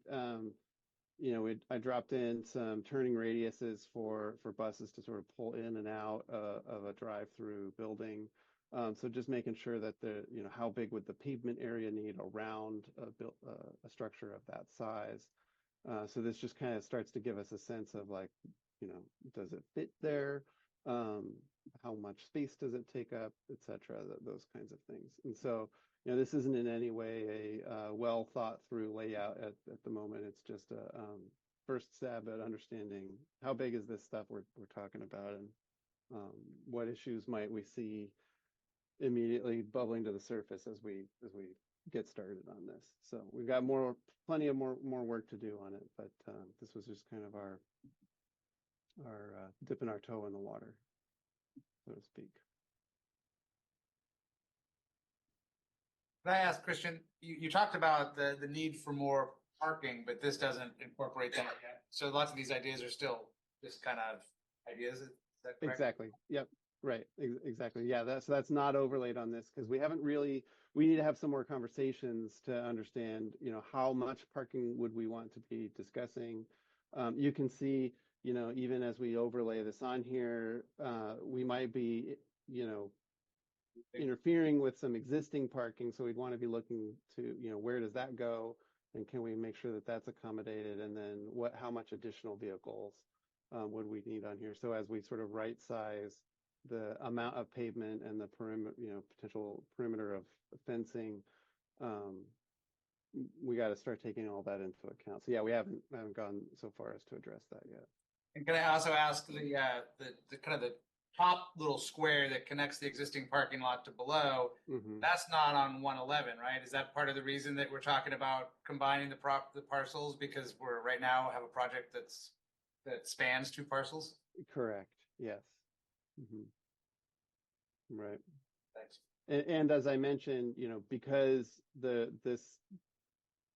you know, I dropped in some turning radiuses for buses to sort of pull in and out of a drive-through building. So just making sure that you know, how big would the pavement area need around a structure of that size. So this just kind of starts to give us a sense of like, you know, does it fit there? How much space does it take up, et cetera, those kinds of things. And so, you know, this isn't in any way a well thought through layout at the moment. It's just a first stab at understanding how big is this stuff we're talking about, and what issues might we see immediately bubbling to the surface as we get started on this. So we've got plenty of more work to do on it, but this was just kind of our dipping our toe in the water, so to speak. Can I ask, Christian, you talked about the need for more parking, but this doesn't incorporate that yet. So lots of these ideas are still just kind of ideas, is that correct? Exactly. Yep. Right. Exactly. Yeah. That's not overlaid on this because we haven't really, we need to have some more conversations to understand, how much parking would we want to be discussing. You can see, even as we overlay this on here, we might be, interfering with some existing parking. So we'd want to be looking to, where does that go? And can we make sure that that's accommodated? And then how much additional vehicles would we need on here? So as we sort of right size the amount of pavement and the perimeter, potential perimeter of fencing, we got to start taking all that into account. So yeah, we haven't gone so far as to address that yet. And can I also ask the kind of the top little square that connects the existing parking lot to below? That's not on 111, right? Is that part of the reason that we're talking about combining the parcels because we're right now have a project that spans 2 parcels? Correct. Yes. Right. Thanks. And as I mentioned, because this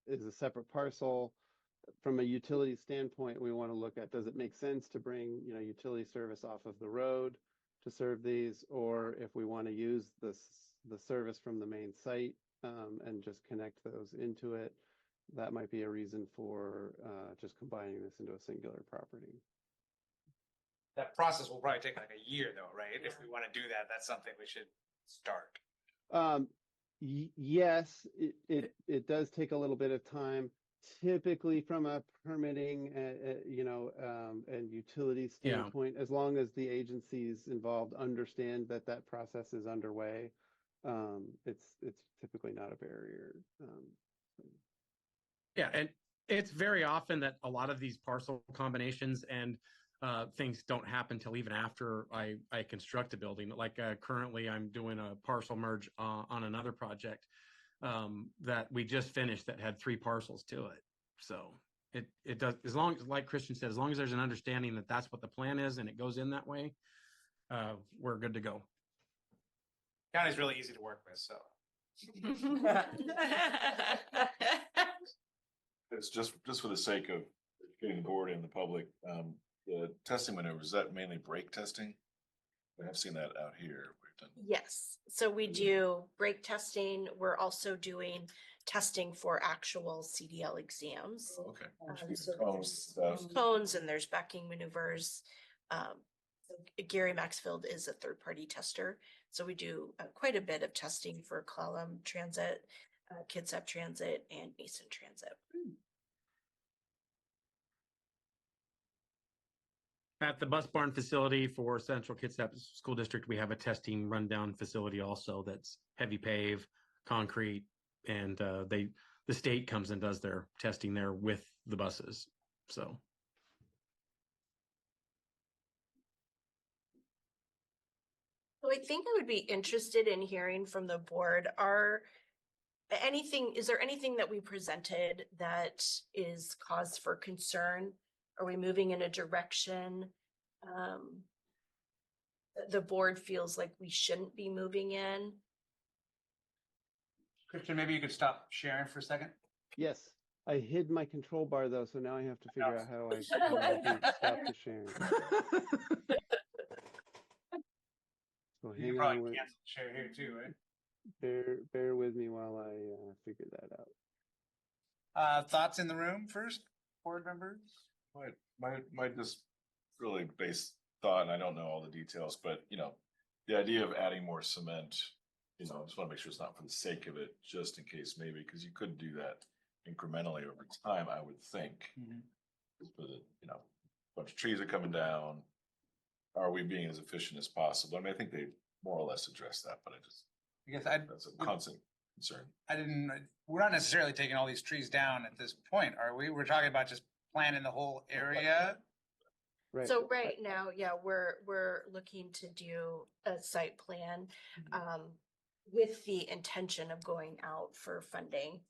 is a separate parcel, from a utility standpoint, we want to look at, does it make sense to bring, utility service off of the road to serve these, or if we want to use the service from the main site and just connect those into it, that might be a reason for just combining this into a singular property. That process will probably take like a year though, right? If we want to do that, that's something we should start. Yes, it does take a little bit of time. Typically from a permitting, and utility standpoint, as long as the agencies involved understand that process is underway, it's typically not a barrier. Yeah, and it's very often that a lot of these parcel combinations and things don't happen till even after I construct a building. Like currently I'm doing a parcel merge on another project that we just finished that had 3 parcels to it. So it does, as long as, like Christian said, as long as there's an understanding that that's what the plan is and it goes in that way, we're good to go. County's really easy to work with, so. It's just for the sake of getting the board and the public, the testing maneuvers, is that mainly brake testing? I've seen that out here. We've done. Yes, so we do brake testing. We're also doing testing for actual CDL exams. Oh, okay. So Cones, there's stuff. cones and there's backing maneuvers. Gary Maxfield is a third-party tester, so we do quite a bit of testing for Clallam Transit, Kitsap Transit, and Mason Transit. At the bus barn facility for Central Kitsap School District, we have a testing rundown facility also that's heavy pave, concrete, and the state comes and does their testing there with the buses. So. So I think I would be interested in hearing from the board. Is there anything that we presented that is cause for concern? Are we moving in a direction the board feels like we shouldn't be moving in? Christian, maybe you could stop sharing for a second. Yes, I hid my control bar though, so now I have to figure out how I can stop the sharing. So You hang can probably on, cancel the share here too, right? bear with me while I figure that out. Thoughts in the room first, board members? My just really base thought, and I don't know all the details, but the idea of adding more cement, I just want to make sure it's not for the sake of it, just in case maybe, because you could do that incrementally over time, I would think. For the, bunch of trees are coming down. Are we being as efficient as possible? I mean, I think they more or less address that, but that's a constant concern. We're not necessarily taking all these trees down at this point, are we? We're talking about just planting the whole area. Right. So right now, yeah, we're looking to do a site plan with the intention of going out for funding.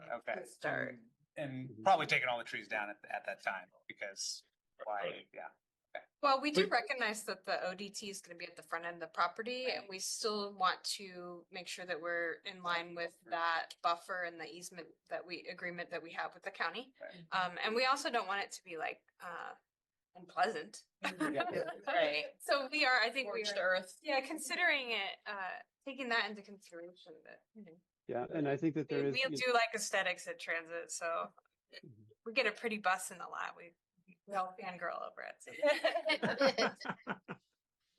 Okay. To start. And probably taking all the trees down at that time because why? Yeah. Okay. Well, we do recognize that the ODT is going to be at the front end of the property, and we still want to make sure that we're in line with that buffer and the easement agreement that we have with the county. And we also don't want it to be like, unpleasant. Right. So I think we Scorched are, earth. yeah, considering it, taking that into consideration that, Yeah, and I think that there we is, we do like aesthetics at transit, so we get a pretty bus in the lot. We all fangirl over it.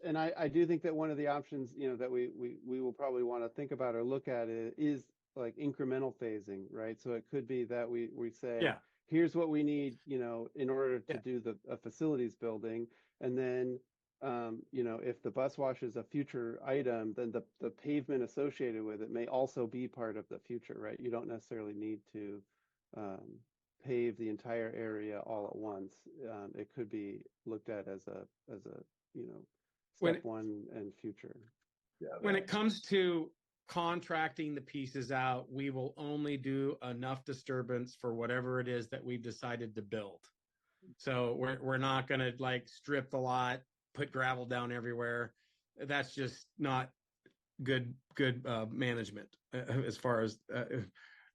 and I do think that one of the options, that we will probably want to think about or look at is like incremental phasing, right? So it could be that we say, Yeah. here's what we need, in order to do a facilities building. And then, if the bus wash is a future item, then the pavement associated with it may also be part of the future, right? You don't necessarily need to pave the entire area all at once. It could be looked at as a step one and future. Yeah. When it comes to contracting the pieces out, we will only do enough disturbance for whatever it is that we've decided to build. So we're not going to like strip the lot, put gravel down everywhere. That's just not good management as far as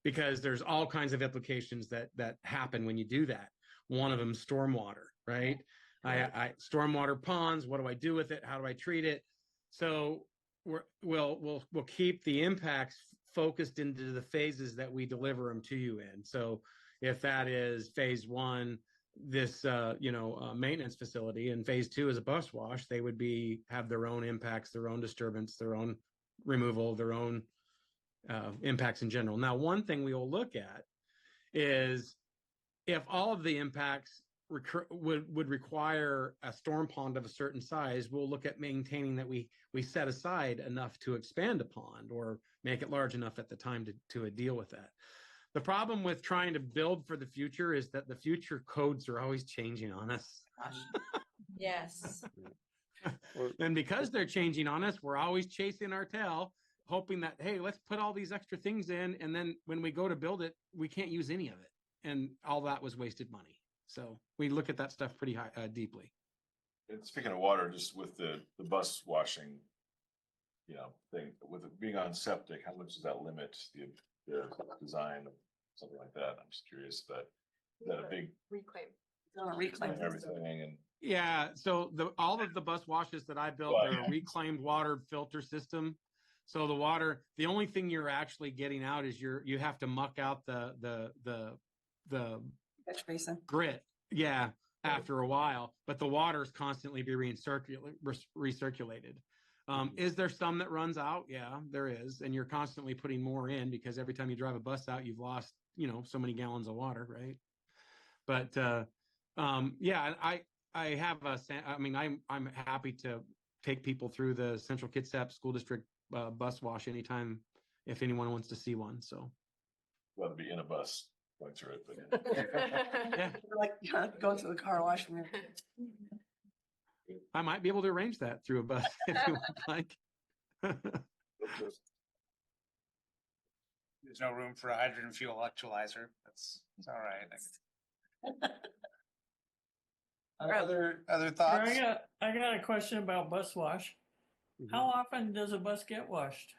because there's all kinds of implications that happen when you do that. One of them, stormwater, right? I stormwater ponds. What do I do with it? How do I treat it? So we'll keep the impacts focused into the phases that we deliver them to you in. So if that is phase one, this maintenance facility, and phase two is a bus wash, they would have their own impacts, their own disturbance, their own removal, their own impacts in general. Now, one thing we will look at is if all of the impacts would require a storm pond of a certain size, we'll look at maintaining that we set aside enough to expand a pond or make it large enough at the time to deal with that. The problem with trying to build for the future is that the future codes are always changing on us. Yes. And because they're changing on us, we're always chasing our tail, hoping that, hey, let's put all these extra things in. And then when we go to build it, we can't use any of it. And all that was wasted money. So we look at that stuff pretty deeply. And speaking of water, just with the bus washing, thing, with it being on septic, how much does that limit the design of something like that? I'm just curious, but is that a big Reclaim. everything and Yeah, so all of the bus washes that I built are a reclaimed water filter system. So the only thing you're actually getting out is you have to muck out the catch basin grit. Yeah, after a while, but the water is constantly being recirculated. Is there some that runs out? Yeah, there is, and you're constantly putting more in because every time you drive a bus out, you've lost so many gallons of water, right? But yeah, I have I'm happy to take people through the Central Kitsap School District bus wash anytime if anyone wants to see one. So rather be in a bus going through it, but yeah, like going to the car wash. I might be able to arrange that through a bus if you would like. There's no room for a hydrogen fuel electrolyzer. That's all right. Other thoughts? I got a question about bus wash. How often does a bus get washed?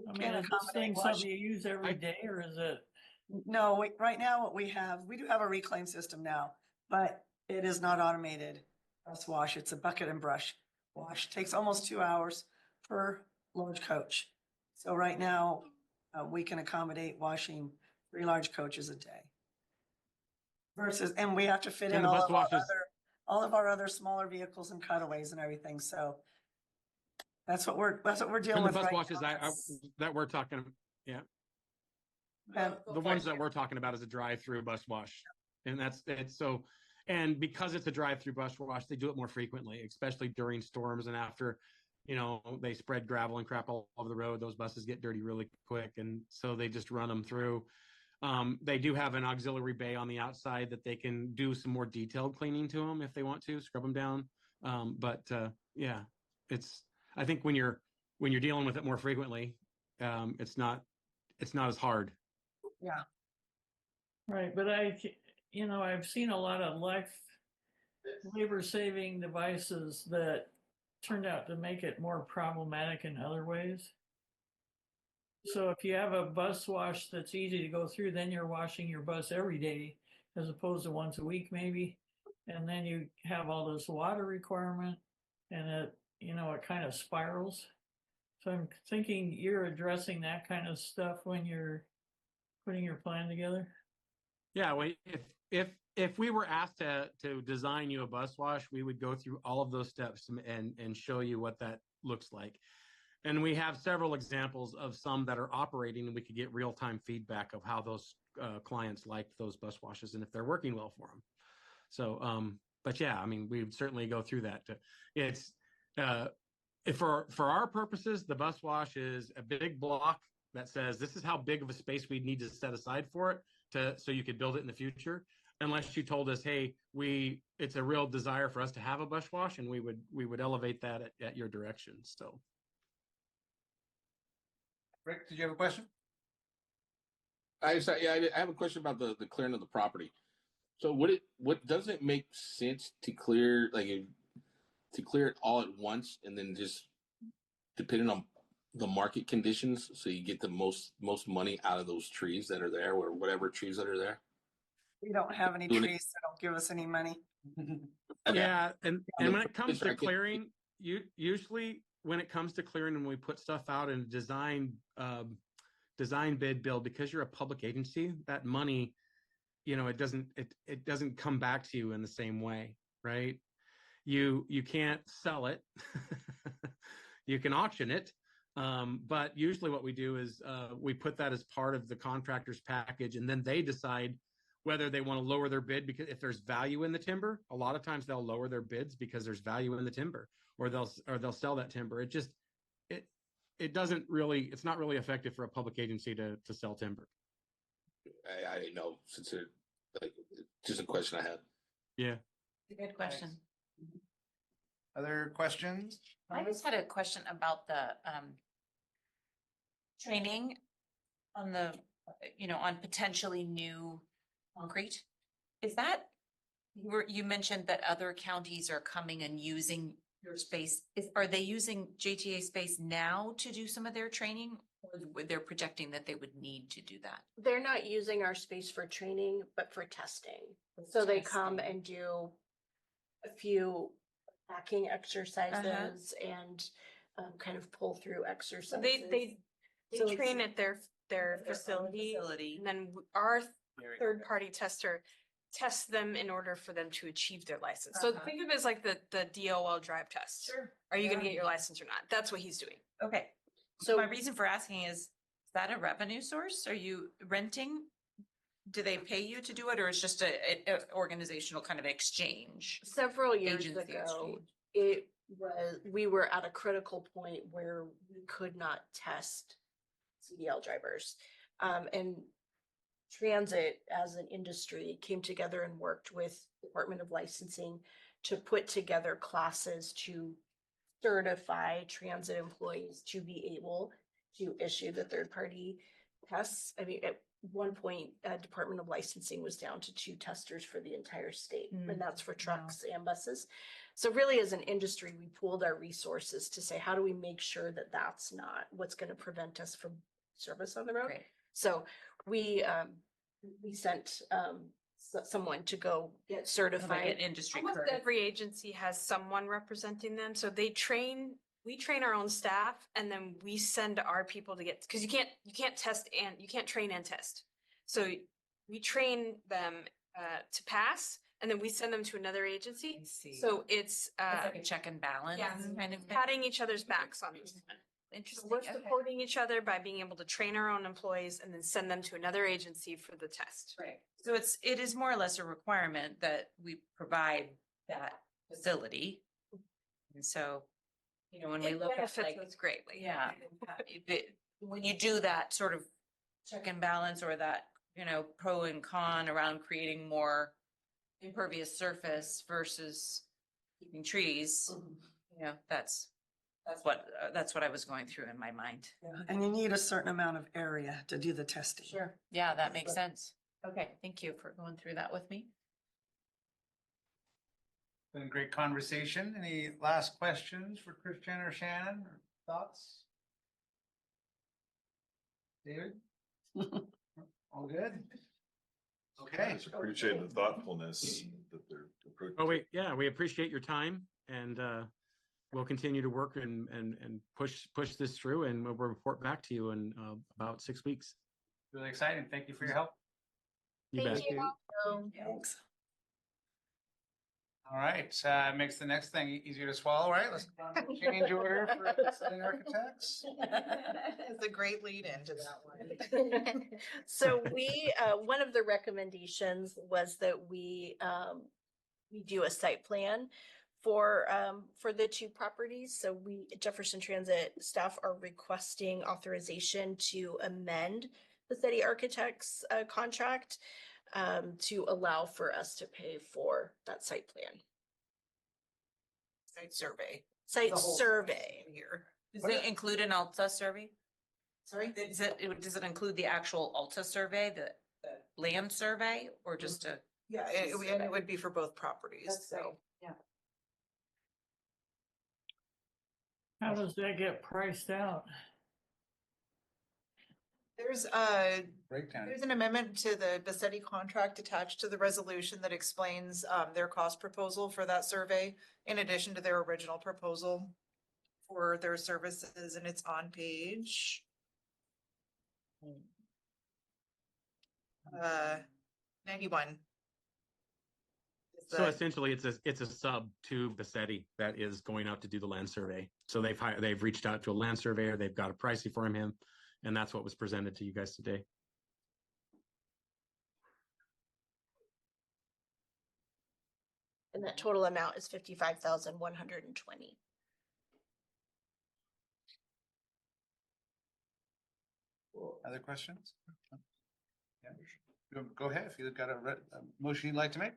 I mean, is this thing something you use every day, or is it? No, right now what we do have a reclaim system now, but it is not automated bus wash. It's a bucket and brush wash. Takes almost 2 hours per large coach. So right now we can accommodate washing 3 large coaches a day. And we have to fit in all of our other smaller vehicles and cutaways and everything. So that's what we're dealing with. The bus right washes now. that we're talking, yeah. And The ones that we're talking about is a drive-through bus wash, and and because it's a drive-through bus wash, they do it more frequently, especially during storms and after, they spread gravel and crap all over the road. Those buses get dirty really quick, and so they just run them through. They do have an auxiliary bay on the outside that they can do some more detailed cleaning to them if they want to scrub them down. Yeah, I think when you're dealing with it more frequently, it's not as hard. Yeah. Right, but I've seen a lot of life labor-saving devices that turned out to make it more problematic in other ways. So if you have a bus wash that's easy to go through, then you're washing your bus every day as opposed to once a week maybe. And then you have all this water requirement and it, it kind of spirals. So I'm thinking you're addressing that kind of stuff when you're putting your plan together. Yeah, if we were asked to design you a bus wash, we would go through all of those steps and show you what that looks like. And we have several examples of some that are operating, and we could get real-time feedback of how those clients liked those bus washes and if they're working well for them. So, but yeah, I mean, we would certainly go through that. It's if for our purposes, the bus wash is a big block that says this is how big of a space we need to set aside for it so you could build it in the future. Unless you told us, hey, it's a real desire for us to have a bus wash, and we would elevate that at your direction. So. Rick, did you have a question? I have a question about the clearing of the property. So what doesn't it make sense to clear it all at once and then just depending on the market conditions, so you get the most money out of those trees that are there, or whatever trees that are there? We don't have any trees that don't give us any money. Yeah, and when it comes to clearing, usually when it comes to clearing, and we put stuff out in design bid build, because you're a public agency, that money, it doesn't come back to you in the same way, right? You can't sell it. You can auction it. But usually what we do is we put that as part of the contractor's package, and then they decide whether they want to lower their bid, because if there's value in the timber, a lot of times they'll lower their bids because there's value in the timber, or they'll sell that timber. It doesn't really, it's not really effective for a public agency to sell timber. I didn't know, since just a question I had. Yeah. It's a good question. Other questions? I just had a question about the training on the, on potentially new concrete. Is that, you mentioned that other counties are coming and using your space. Are they using JTA space now to do some of their training, or they're projecting that they would need to do that? They're not using our space for training, but for testing. So they come and do a few hacking exercises and kind of pull through exercises. They train at their facility, and then our third-party tester tests them in order for them to achieve their license. So think of it as like the DOL drive test. Sure. Are you going to get your license or not? That's what he's doing. Okay. So my reason for asking is that a revenue source? Are you renting? Do they pay you to do it, or is just a organizational kind of exchange? Several years ago, we were at a critical point where we could not test CDL drivers. And transit as an industry came together and worked with Department of Licensing to put together classes to certify transit employees to be able to issue the third-party tests. I mean, at one point, Department of Licensing was down to 2 testers for the entire state, and that's for trucks and buses. So really, as an industry, we pooled our resources to say, how do we make sure that that's not what's going to prevent us from service on the road? Right. So we sent someone to go get certified. Like an industry Almost current. every agency has someone representing them. So we train our own staff, and then we send our people to get, because you can't test and you can't train and test. So we train them to pass, and then we send them to another agency. So it's like a check and balance. Yeah, kind of patting each other's backs on this. Interesting. We're supporting each other by being able to train our own employees and then send them to another agency for the test. Right. So it is more or less a requirement that we provide that facility. And so, when we look at like, us greatly. yeah, when you do that sort of check and balance, or that, pro and con around creating more impervious surface versus keeping trees, that's what I was going through in my mind. And you need a certain amount of area to do the testing. Sure. Yeah, that makes sense. Okay, thank you for going through that with me. Been a great conversation. Any last questions for Christian or Shannon or thoughts? David? All good? Okay. Appreciate the thoughtfulness that they're approaching. Oh, wait, yeah, we appreciate your time and we'll continue to work and push this through and we'll report back to you in about 6 weeks. Really exciting. Thank you for your help. You bet. Thanks. All right, makes the next thing easier to swallow, right? Let's change order for Setting Architects. It's a great lead into that one. So one of the recommendations was that we do a site plan for the two properties. So Jefferson Transit staff are requesting authorization to amend the City Architects contract to allow for us to pay for that site plan. Site survey. Site The whole survey. Here. Does it include an Alta survey? Sorry? Does it include the actual Alta survey, the land survey, or just a? Yeah, it would be for both properties, so. Yeah. How does that get priced out? There's Breakdown. an amendment to the Bassetti contract attached to the resolution that explains their cost proposal for that survey in addition to their original proposal for their services, and it's on page 91. So essentially it's a sub to Bassetti that is going out to do the land survey. So they've reached out to a land surveyor, they've got a pricing for him, and that's what was presented to you guys today. And that total amount is 55,120. Other questions? Yeah. Go ahead if you've got a motion you'd like to make.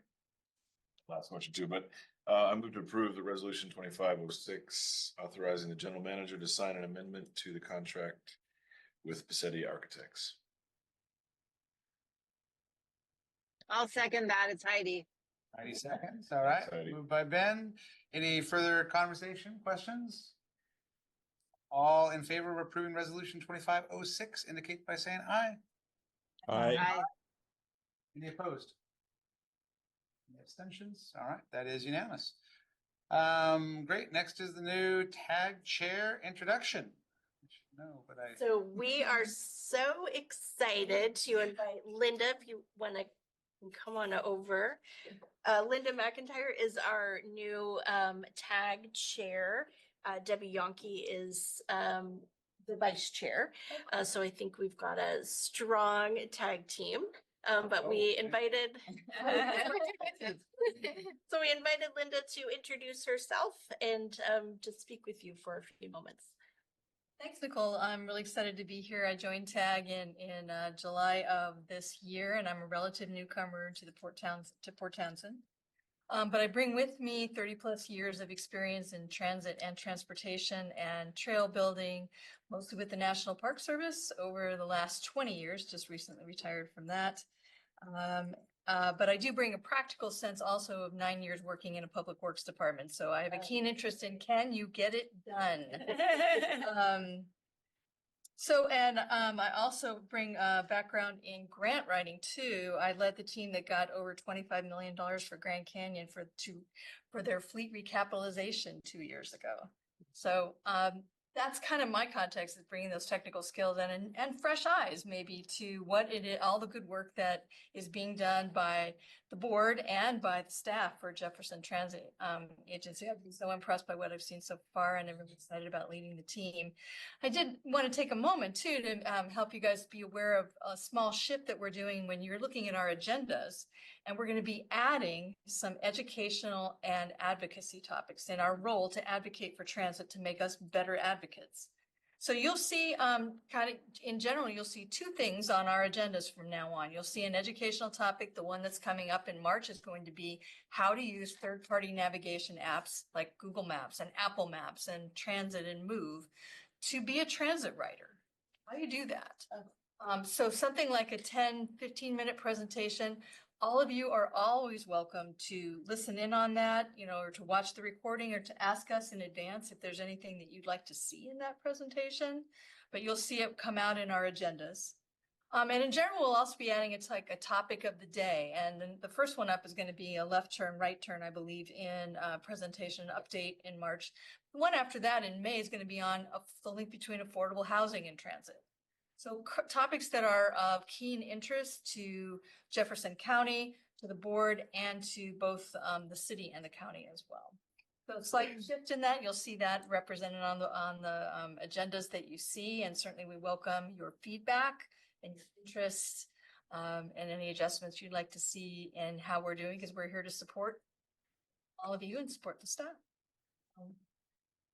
Last motion too, but I move to approve the resolution 2506 authorizing the general manager to sign an amendment to the contract with Bassetti Architects. I'll second that. It's Heidi. 90 seconds, all right. Heidi. Moved by Ben. Any further conversation, questions? All in favor of approving resolution 2506 indicate by saying aye. Aye. Any opposed? Any abstentions? All right, that is unanimous. Great. Next is the new tag chair introduction. No, but So we are so excited to invite Linda, if you want to come on over. Linda McIntyre is our new tag chair. Debbie Yonke is the vice chair. So I think we've got a strong tag team. But we invited, so we invited Linda to introduce herself and to speak with you for a few moments. Thanks, Nicole. I'm really excited to be here. I joined TAG in July of this year, and I'm a relative newcomer to Port Townsend. But I bring with me 30 plus years of experience in transit and transportation and trail building, mostly with the National Park Service over the last 20 years, just recently retired from that. But I do bring a practical sense also of 9 years working in a public works department. So I have a keen interest in, can you get it done? I also bring a background in grant writing too. I led the team that got over $25 million for Grand Canyon for their fleet recapitalization 2 years ago. So that's kind of my context, is bringing those technical skills and fresh eyes maybe to what it is, all the good work that is being done by the board and by the staff for Jefferson Transit Agency. I've been so impressed by what I've seen so far, and I'm really excited about leading the team. I did want to take a moment too to help you guys be aware of a small shift that we're doing when you're looking at our agendas. And we're going to be adding some educational and advocacy topics in our role to advocate for transit to make us better advocates. So you'll see kind of in general, you'll see two things on our agendas from now on. You'll see an educational topic. The one that's coming up in March is going to be how to use third-party navigation apps like Google Maps and Apple Maps and Transit and Move to be a transit writer. How do you do that? So something like a 10, 15-minute presentation, all of you are always welcome to listen in on that, or to watch the recording or to ask us in advance if there's anything that you'd like to see in that presentation. But you'll see it come out in our agendas. And in general, we'll also be adding it's like a topic of the day. And then the first one up is going to be a left turn, right turn, I believe, in presentation update in March. The one after that in May is going to be on the link between affordable housing and transit. So topics that are of keen interest to Jefferson County, to the board, and to both the city and the county as well. So slight shift in that, you'll see that represented on the agendas that you see, and certainly we welcome your feedback and your interest and any adjustments you'd like to see in how we're doing, because we're here to support all of you and support the staff.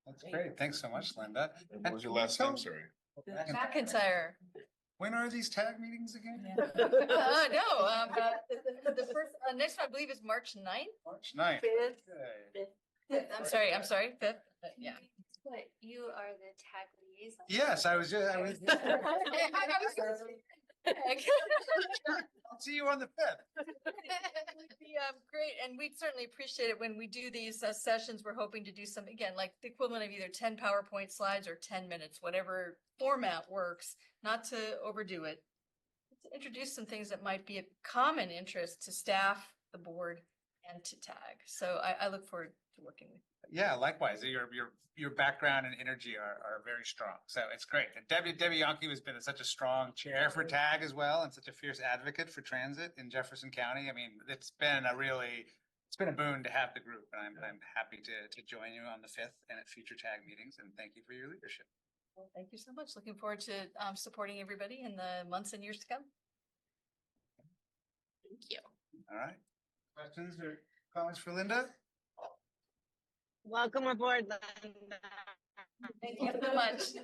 That's great. Thanks so much, Linda. What was your last name? Sorry. McIntyre. When are these tag meetings again? No, the first, next one I believe is March 9th. March 9th. Fifth. I'm sorry, 5th. Yeah. But you are the tag liaison. Yes, I was. I'll see you on the 5th. Great, and we'd certainly appreciate it when we do these sessions. We're hoping to do some, again, like the equivalent of either 10 PowerPoint slides or 10 minutes, whatever format works, not to overdo it. To introduce some things that might be of common interest to staff, the board, and to TAG. So I look forward to working with you. Yeah, likewise. Your background and energy are very strong. So it's great. And Debbie Yonke has been such a strong chair for TAG as well, and such a fierce advocate for transit in Jefferson County. I mean, it's been a boon to have the group, and I'm happy to join you on the 5th and at future TAG meetings. And thank you for your leadership. Well, thank you so much. Looking forward to supporting everybody in the months and years to come. Thank you. All right. Questions or comments for Linda? Welcome aboard, Linda. Thank you so much.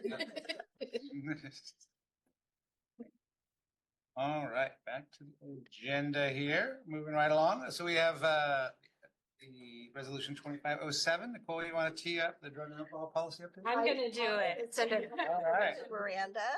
All right, back to the agenda here, moving right along. So we have the resolution 2507. Nicole, you want to tee up the drug and alcohol policy update? I'm gonna do it. Send it. All right. Miranda.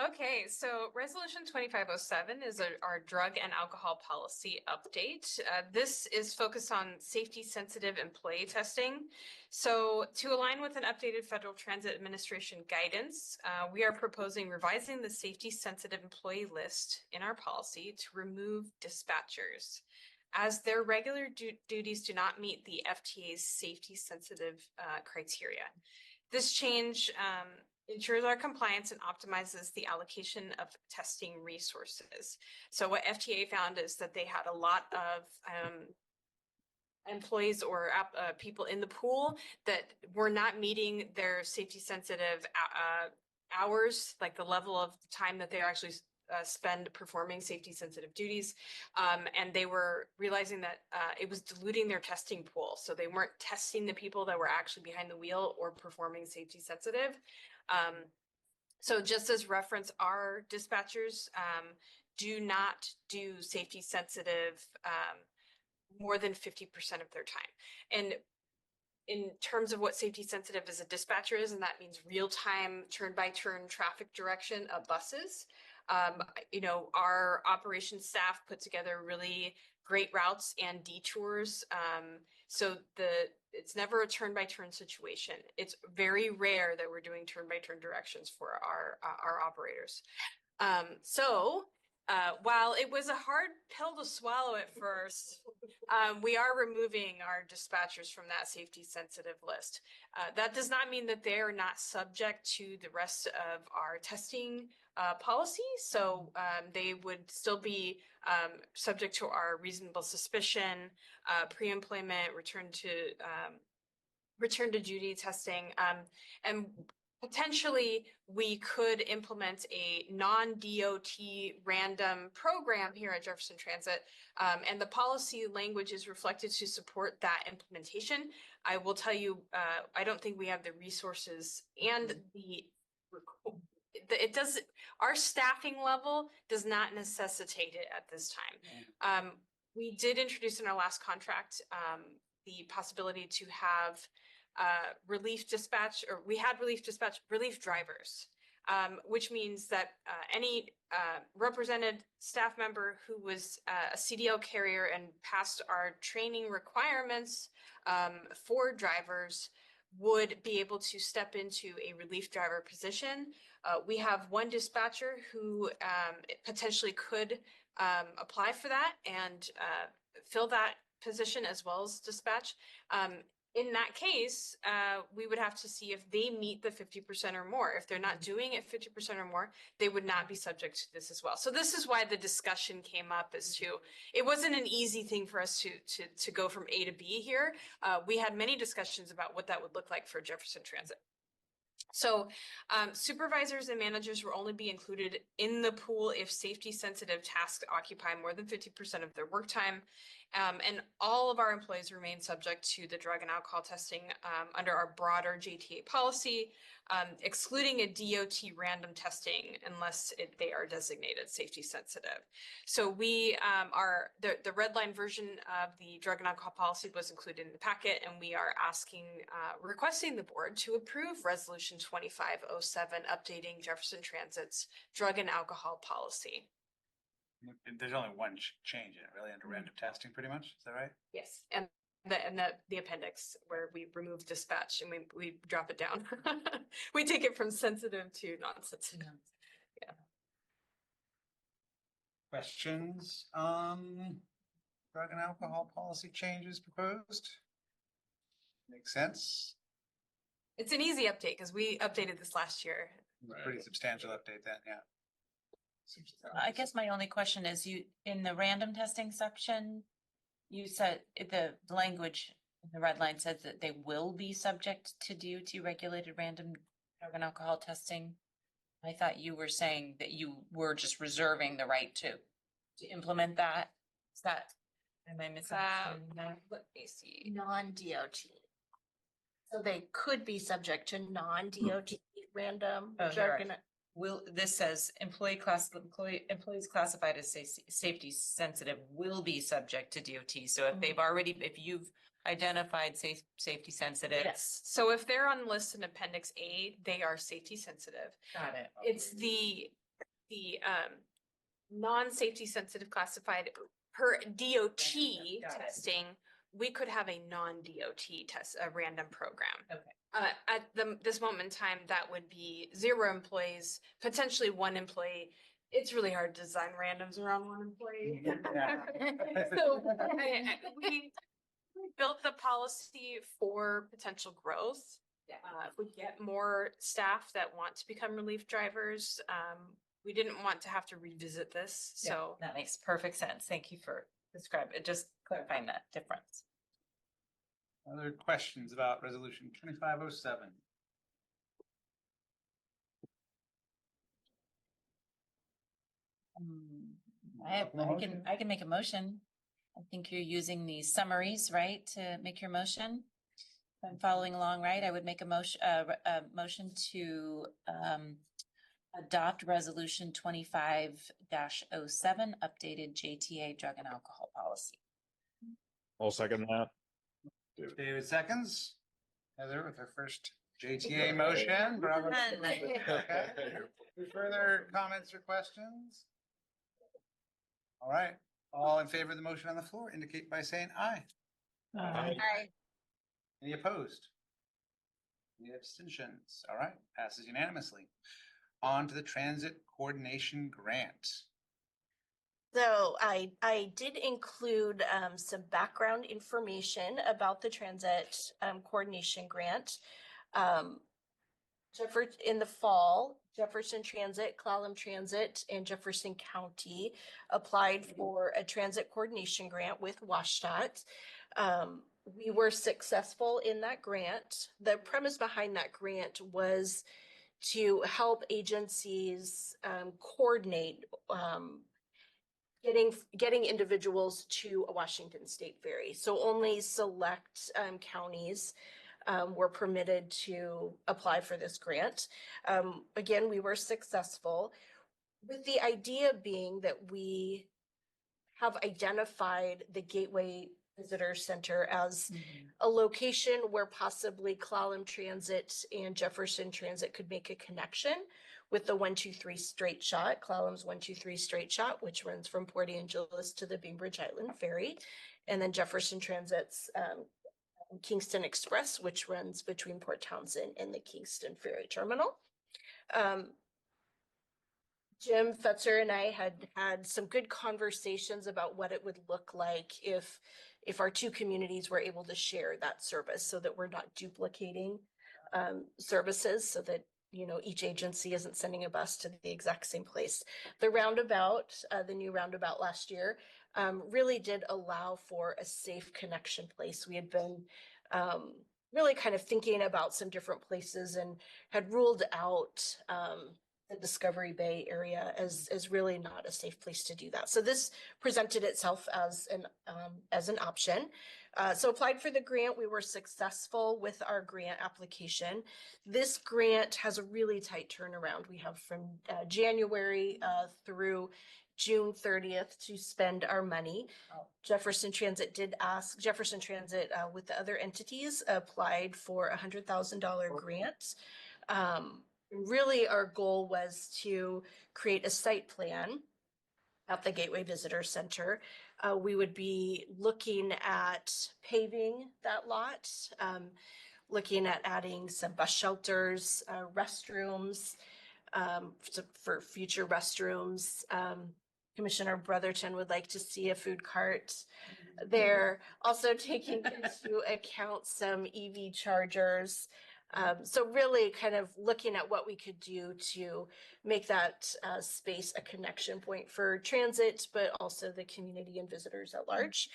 Okay, so Resolution 2507 is our drug and alcohol policy update. This is focused on safety-sensitive employee testing. So to align with an updated Federal Transit Administration guidance, we are proposing revising the safety-sensitive employee list in our policy to remove dispatchers, as their regular duties do not meet the FTA's safety-sensitive criteria. This change ensures our compliance and optimizes the allocation of testing resources. So what FTA found is that they had a lot of employees or people in the pool that were not meeting their safety sensitive hours, like the level of time that they actually spend performing safety sensitive duties. And they were realizing that it was diluting their testing pool. So they weren't testing the people that were actually behind the wheel or performing safety sensitive. So just as reference, our dispatchers do not do safety sensitive more than 50% of their time. And in terms of what safety sensitive as a dispatcher is, and that means real-time turn-by-turn traffic direction of buses. Our operations staff put together really great routes and detours. So it's never a turn-by-turn situation. It's very rare that we're doing turn-by-turn directions for our operators. While it was a hard pill to swallow at first, we are removing our dispatchers from that safety sensitive list. That does not mean that they are not subject to the rest of our testing policy. So they would still be subject to our reasonable suspicion, pre-employment, return to duty testing, and potentially we could implement a non-DOT random program here at Jefferson Transit, and the policy language is reflected to support that implementation. I will tell you, I don't think we have the resources and our staffing level does not necessitate it at this time. We did introduce in our last contract the possibility to have relief drivers. which means that any represented staff member who was a CDL carrier and passed our training requirements for drivers would be able to step into a relief driver position. We have one dispatcher who potentially could apply for that and fill that position as well as dispatch. In that case, we would have to see if they meet the 50% or more. If they're not doing it 50% or more, they would not be subject to this as well. So this is why the discussion came up as to, it wasn't an easy thing for us to go from A to B here. We had many discussions about what that would look like for Jefferson Transit. So supervisors and managers will only be included in the pool if safety sensitive tasks occupy more than 50% of their work time. And all of our employees remain subject to the drug and alcohol testing under our broader JTA policy, excluding a DOT random testing unless they are designated safety sensitive. So we the red line version of the drug and alcohol policy was included in the packet, and we are requesting the board to approve resolution 2507, updating Jefferson Transit's drug and alcohol policy. There's only one change in it, really, under random testing, pretty much. Is that right? Yes, and the appendix where we remove dispatch and we drop it down. We take it from sensitive to non-sensitive. Yeah. Questions on drug and alcohol policy changes proposed? Makes sense. It's an easy update because we updated this last year. Pretty substantial update then, yeah. I guess my only question is, you, in the random testing section, you said the language, in the red line says that they will be subject to DOT regulated random drug and alcohol testing. I thought you were saying that you were just reserving the right to implement that. Is that, am I misunderstanding that? Let me see. Non-DOT. So they could be subject to non-DOT random Oh, drug you're right. and This says employees classified as safety sensitive will be subject to DOT. So if they've already, if you've identified safety sensitive. Yes. So if they're on the list in Appendix A, they are safety sensitive. Got it. It's the non-safety sensitive classified per DOT testing. We could have a non-DOT test, a random program. Okay. At this moment in time, that would be 0 employees, potentially 1 employee. It's really hard to design randoms around 1 employee. So we built the policy for potential growth. If we get more staff that want to become relief drivers, we didn't want to have to revisit this. So that makes perfect sense. Thank you for describing it, just clarifying that difference. Other questions about resolution 2507? I can make a motion. I think you're using the summaries, right, to make your motion. If I'm following along, right, I would make a motion to adopt resolution 25-07, updated JTA drug and alcohol policy. I'll second that. David seconds. Heather with her first JTA motion. Bravo. Okay. Any further comments or questions? All right. All in favor of the motion on the floor indicate by saying aye. Aye. Any opposed? Any abstentions? All right, passes unanimously. On to the transit coordination grant. So I did include some background information about the transit coordination grant. In the fall, Jefferson Transit, Clallam Transit, and Jefferson County applied for a transit coordination grant with WashDOT. We were successful in that grant. The premise behind that grant was to help agencies coordinate getting individuals to a Washington State ferry. So only select counties were permitted to apply for this grant. Again, we were successful, with the idea being that we have identified the gateway Visitor Center as a location where possibly Clallam Transit and Jefferson Transit could make a connection with the 123 straight shot, Clallam's 123 straight shot, which runs from Port Angeles to the Bainbridge Island Ferry, and then Jefferson Transit's Kingston Express, which runs between Port Townsend and the Kingston Ferry Terminal. Jim Fetzer and I had some good conversations about what it would look like if our two communities were able to share that service, so that we're not duplicating services, so that each agency isn't sending a bus to the exact same place. The roundabout, the new roundabout last year, really did allow for a safe connection place. We had been really kind of thinking about some different places and had ruled out the Discovery Bay area as really not a safe place to do that. So this presented itself as an option. So applied for the grant. We were successful with our grant application. This grant has a really tight turnaround. We have from January through June 30th to spend our money. Jefferson Transit with the other entities applied for a $100,000 grant. Really, our goal was to create a site plan at the Gateway Visitor Center. We would be looking at paving that lot, looking at adding some bus shelters, restrooms, for future restrooms. Commissioner Brotherton would like to see a food cart there. Also taking into account some EV chargers. So really kind of looking at what we could do to make that space a connection point for transit, but also the community and visitors at large.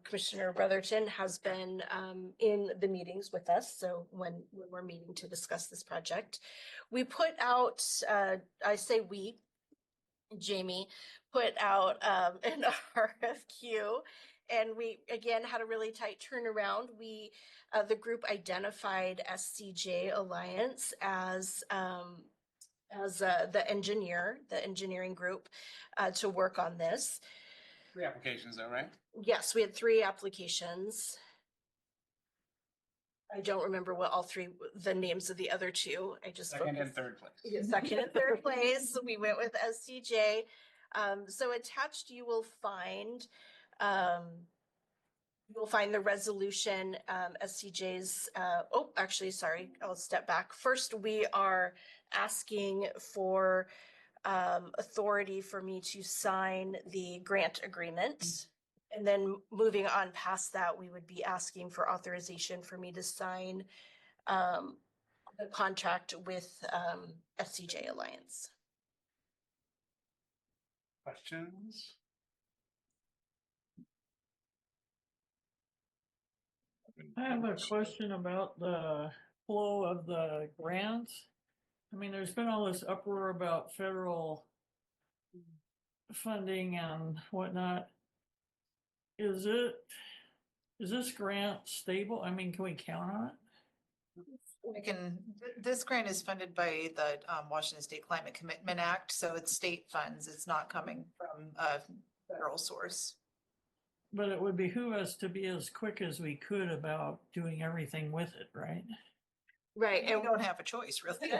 Commissioner Brotherton has been in the meetings with us. So when we're meeting to discuss this project, we put out, I say we, Jamie, put out an RFQ. And we, again, had a really tight turnaround. The group identified SCJ Alliance as the engineering group to work on this. 3 applications though, right? Yes, we had 3 applications. I don't remember what all 3, the names of the other 2. I just Second and third place. Yeah, second and third place. We went with SCJ. So attached, you will find the resolution, SCJ's, sorry, I'll step back. First, we are asking for authority for me to sign the grant agreement. And then moving on past that, we would be asking for authorization for me to sign the contract with SCJ Alliance. Questions? I have a question about the flow of the grants. I mean, there's been all this uproar about federal funding and whatnot. Is this grant stable? I mean, can we count on it? This grant is funded by the Washington State Climate Commitment Act, so it's state funds. It's not coming from a federal source. But it would behoove us to be as quick as we could about doing everything with it, right? Right. And we don't have a choice, really.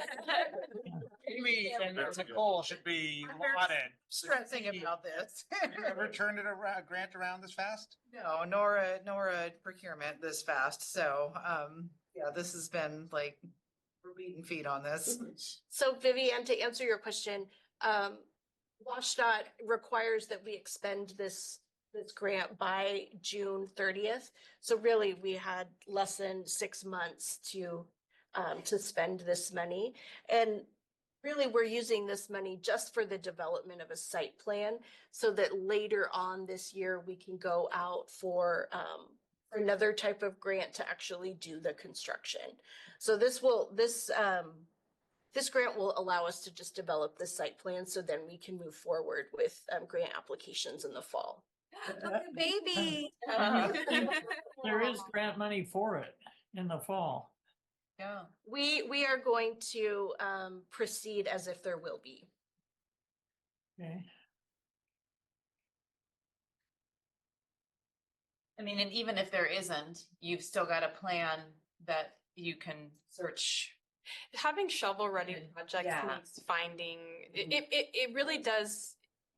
Maybe Nicole should be lauded. Stressing about this. Have you ever turned a grant around this fast? No, nor a procurement this fast. So, yeah, this has been like, we're beating feet on this. So Vivian, to answer your question, WashDOT requires that we expend this grant by June 30th. So really we had less than 6 months to spend this money. And really we're using this money just for the development of a site plan so that later on this year we can go out for another type of grant to actually do the construction. So this grant will allow us to just develop the site plan so then we can move forward with grant applications in the fall. Baby. There is grant money for it in the fall. Yeah. We are going to proceed as if there will be. Okay. I mean, and even if there isn't, you've still got a plan that you can search. Having shovel-ready projects Yeah. makes finding, it really does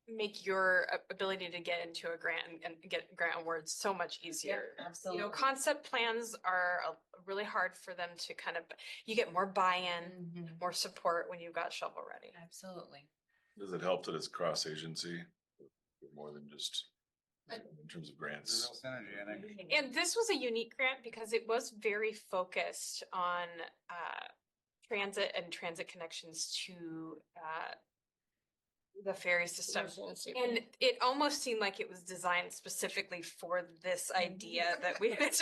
make your ability to get into a grant and get grant awards so much easier. absolutely. You know, concept plans are really hard for them to kind of, you get more buy-in, more support when you've got shovel-ready. Absolutely. Does it help that it's cross-agency? More than just in terms of grants? Real synergy, I think. And this was a unique grant because it was very focused on transit and transit connections to the ferry system. And it almost seemed like it was designed specifically for this idea that we like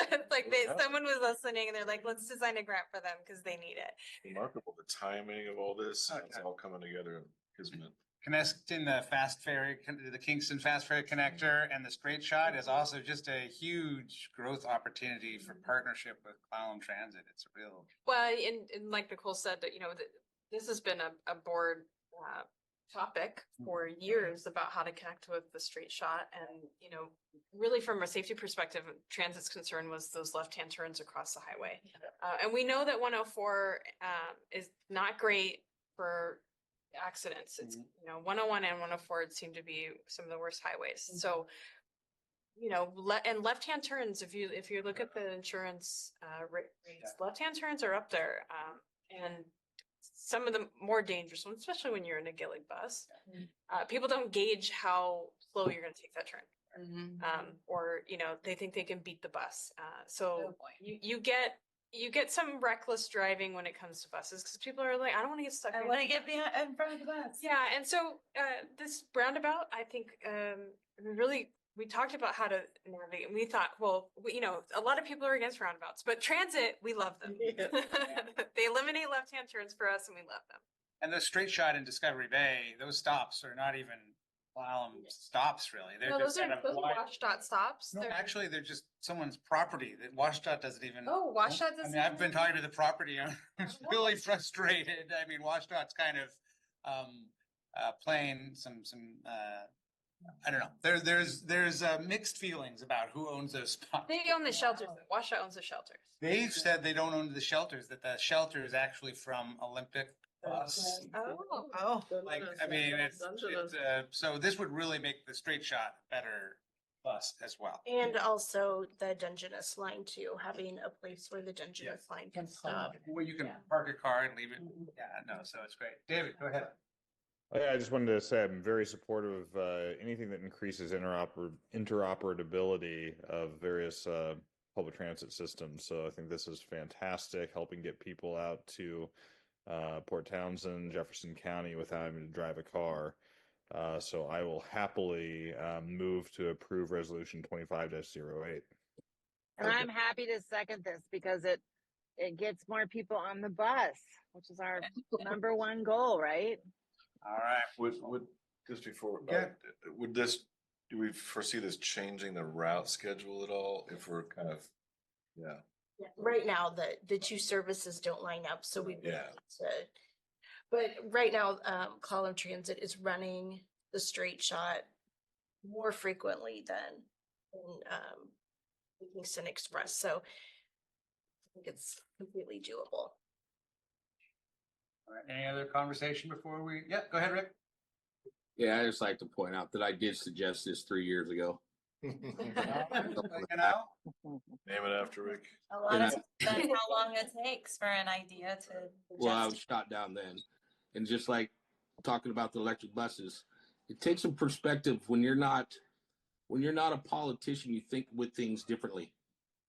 someone was listening and they're like, let's design a grant for them because they need it. Remarkable, the timing of all this, it's all coming together. Kismet. Connecting the fast ferry, the Kingston Fast Ferry Connector and the Straight Shot is also just a huge growth opportunity for partnership with Clallam Transit. It's a real. Well, and like Nicole said, that, you know, this has been a board topic for years about how to connect with the Straight Shot. And, you know, really from a safety perspective, Transit's concern was those left-hand turns across the highway. And we know that 104 is not great for accidents. It's, you know, 101 and 104 seem to be some of the worst highways. So, you know, and left-hand turns, if you look at the insurance rates, left-hand turns are up there. And some of the more dangerous ones, especially when you're in a Gillig bus, people don't gauge how slow you're going to take that turn. Or, you know, they think they can beat the bus. So you get some reckless driving when it comes to buses because people are like, I don't want to get stuck. I want to get behind in front of the bus. Yeah, and so this roundabout, I think, we talked about how to navigate. And we thought, well, you know, a lot of people are against roundabouts, but transit, we love them. They eliminate left-hand turns for us, and we love them. And the Straight Shot in Discovery Bay, those stops are not even Clallam stops, really. They're No, just those are kind of wide. WashDOT stops. No, They're- actually, they're just someone's property that WashDOT doesn't even. Oh, WashDOT I doesn't mean, I've been even- talking to the property owner. I'm really frustrated. I mean, WashDOT's kind of playing some I don't know. There's mixed feelings about who owns those spots. They own the shelters. WashDOT owns the shelters. They've said they don't own the shelters, that the shelter is actually from Olympic Bus. Oh. Like, I mean, it's so this would really make the Straight Shot better bus as well. And also the Dungeness line too, having a place where the Dungeness line can stop. Where you can park a car and leave it. Yeah, no, so it's great. David, go ahead. I just wanted to say I'm very supportive of anything that increases interoperability of various public transit systems. So I think this is fantastic, helping get people out to Port Townsend, Jefferson County without having to drive a car. So I will happily move to approve Resolution 25-08. And I'm happy to second this because it gets more people on the bus, which is our number one goal, right? All right. Would just before, do we foresee this changing the route schedule at all? If we're kind of, Right now, the two services don't line up, so we Yeah. but right now, Clallam Transit is running the Straight Shot more frequently than Kingston Express, so I think it's completely doable. All right. Any other conversation before we? Yeah, go ahead, Rick. Yeah, I just like to point out that I did suggest this 3 years ago. You know, name it after Rick. A lot of that's how long it takes for an idea to. Well, I was shot down then. And just like talking about the electric buses, it takes some perspective when you're not a politician, you think with things differently.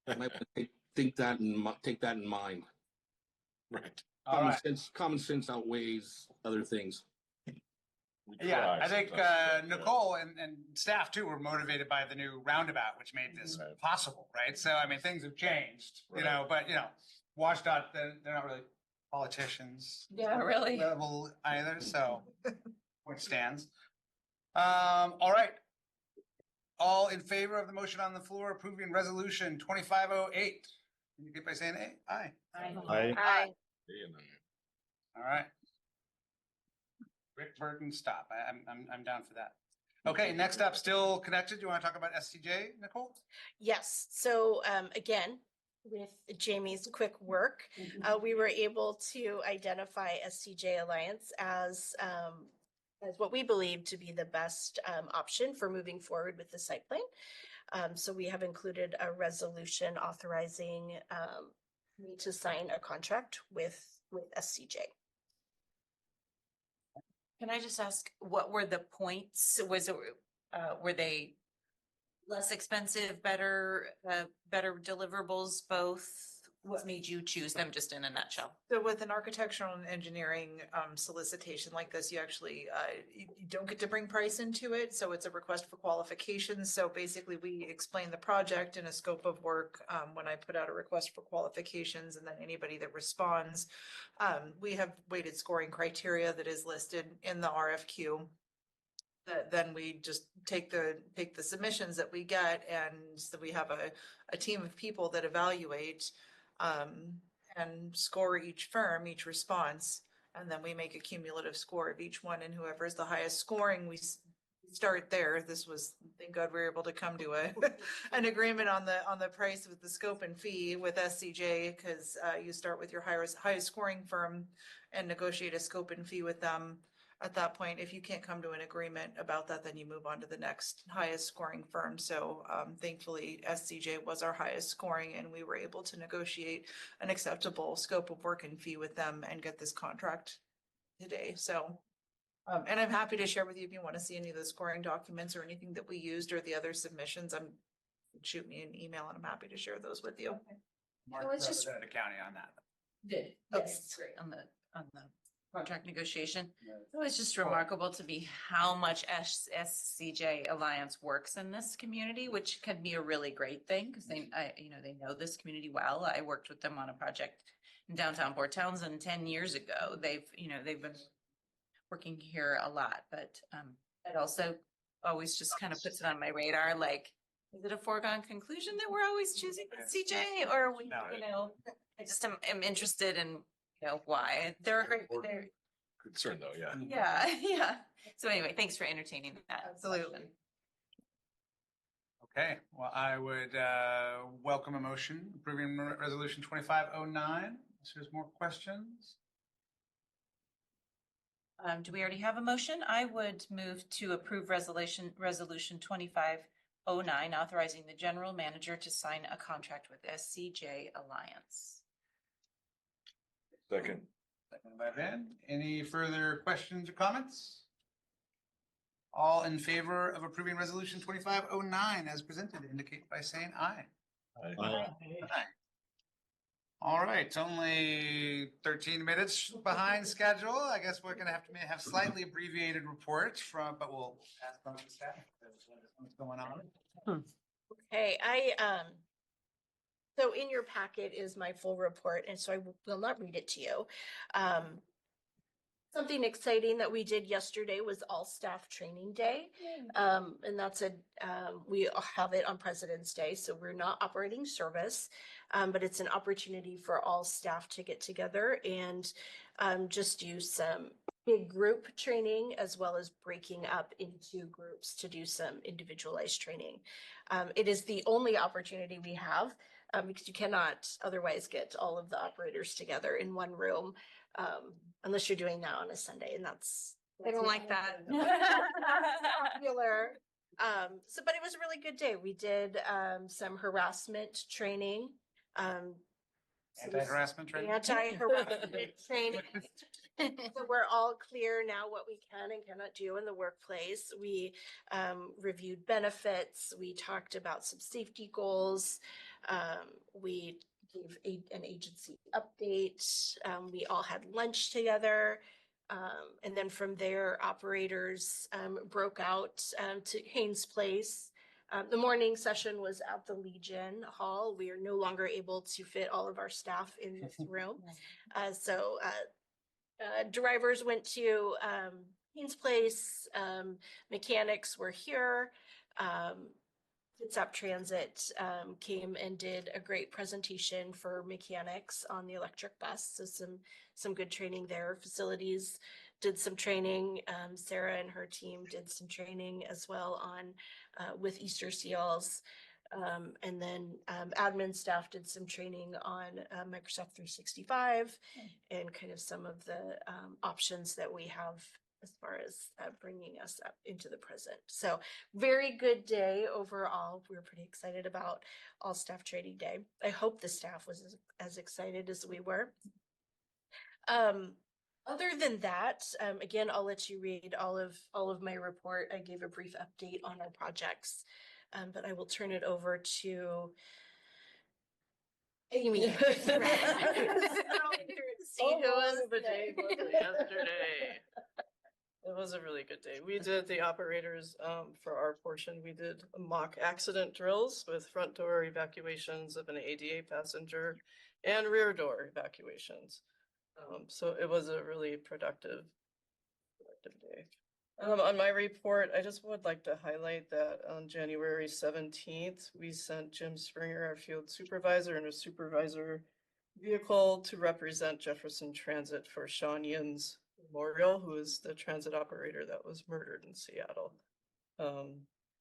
You might want to take that in mind. Right. Common sense outweighs other things. Yeah, I think Nicole and staff too were motivated by the new roundabout, which made this possible, right? So I mean, things have changed, you know, but you know, WashDOT, they're not really politicians. Yeah, really. Level either, so point stands. All right. All in favor of the motion on the floor approving resolution 2508? Can you get by saying aye? Aye. Aye. All right. Rick Burton, stop. I'm down for that. Okay, next up, still connected. You want to talk about SCJ, Nicole? Yes, so again, with Jamie's quick work, we were able to identify SCJ Alliance as what we believe to be the best option for moving forward with the site plan. So we have included a resolution authorizing me to sign a contract with SCJ. Can I just ask, what were the points? Was it, were they less expensive, better deliverables, both? What made you choose them, just in a nutshell? So with an architectural and engineering solicitation like this, you actually you don't get to bring price into it. So it's a request for qualifications. So basically we explain the project and a scope of work when I put out a request for qualifications, and then anybody that responds, we have weighted scoring criteria that is listed in the RFQ. That then we just take the submissions that we get, and so we have a team of people that evaluate and score each firm, each response, and then we make a cumulative score of each one, and whoever is the highest scoring, we start there. This was, thank God we were able to come to an agreement on the price with the scope and fee with SCJ, because you start with your highest scoring firm and negotiate a scope and fee with them. At that point, if you can't come to an agreement about that, then you move on to the next highest scoring firm. So thankfully, SCJ was our highest scoring, and we were able to negotiate an acceptable scope of work and fee with them and get this contract today. So, and I'm happy to share with you if you want to see any of the scoring documents or anything that we used or the other submissions. Shoot me an email and I'm happy to share those with you. Mark So it's just- represented the county on that. Did. Yes. Great. On the contract negotiation. It was just remarkable to me how much SCJ Alliance works in this community, which can be a really great thing, because they know this community well. I worked with them on a project in downtown Port Townsend 10 years ago. They've been working here a lot, but it also always just kind of puts it on my radar. Like, is it a foregone conclusion that we're always choosing SCJ, or we, I just am interested in why they're a great. Concern though, yeah. Yeah. So anyway, thanks for entertaining that. Absolutely. Okay, well, I would welcome a motion approving resolution 2509. If there's more questions. Do we already have a motion? I would move to approve resolution 2509, authorizing the general manager to sign a contract with SCJ Alliance. Second. Second by Ben. Any further questions or comments? All in favor of approving resolution 2509 as presented, indicate by saying aye. Aye. All right, it's only 13 minutes behind schedule. I guess we're gonna have to have slightly abbreviated reports but we'll ask from the staff what's going on. Okay, so in your packet is my full report, and so I will not read it to you. Something exciting that we did yesterday was all staff training day. And that's we have it on President's Day, so we're not operating service, but it's an opportunity for all staff to get together and just do some big group training, as well as breaking up into groups to do some individualized training. It is the only opportunity we have, because you cannot otherwise get all of the operators together in one room, unless you're doing that on a Sunday, and I don't like that. popular. But it was a really good day. We did some harassment training. Anti-harassment training? Anti-harassment training. So we're all clear now what we can and cannot do in the workplace. We reviewed benefits. We talked about some safety goals. We gave an agency update. We all had lunch together. And then from there, operators broke out to Haynes Place. The morning session was at the Legion Hall. We are no longer able to fit all of our staff in this room. So drivers went to Haynes Place. Mechanics were here. Kitsap Transit came and did a great presentation for mechanics on the electric bus. So some good training there. Facilities did some training. Sarah and her team did some training as well on with Easter seals. And then admin staff did some training on Microsoft 365 and kind of some of the options that we have as far as bringing us up into the present. So very good day overall. We're pretty excited about All Staff Training Day. I hope the staff was as excited as we were. Other than that, again, I'll let you read all of my report. I gave a brief update on our projects, but I will turn it over to Amy. See who was the day yesterday. It was a really good day. We did the operators, for our portion, we did mock accident drills with front door evacuations of an ADA passenger and rear door evacuations. So it was a really productive day. On my report, I just would like to highlight that on January 17th, we sent Jim Springer, our field supervisor, and a supervisor vehicle to represent Jefferson Transit for Sean Yin's Memorial, who is the transit operator that was murdered in Seattle.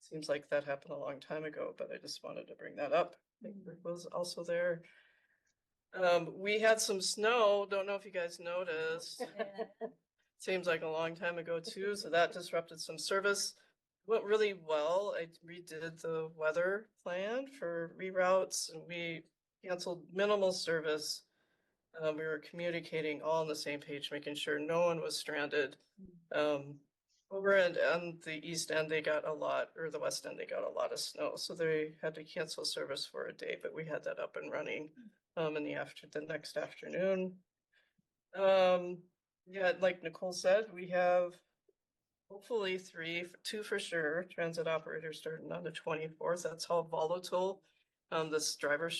Seems like that happened a long time ago, but I just wanted to bring that up. I think Rick was also there. We had some snow. Don't know if you guys noticed. Seems like a long time ago too, so that disrupted some service. Went really well. I redid the weather plan for reroutes and we canceled minimal service. We were communicating all on the same page, making sure no one was stranded. Over and on the east end, they got a lot, or the west end, they got a lot of snow, so they had to cancel service for a day, but we had that up and running in the next afternoon. Yeah, like Nicole said, we have hopefully two for sure, transit operators starting on the 24th. That's how volatile this driver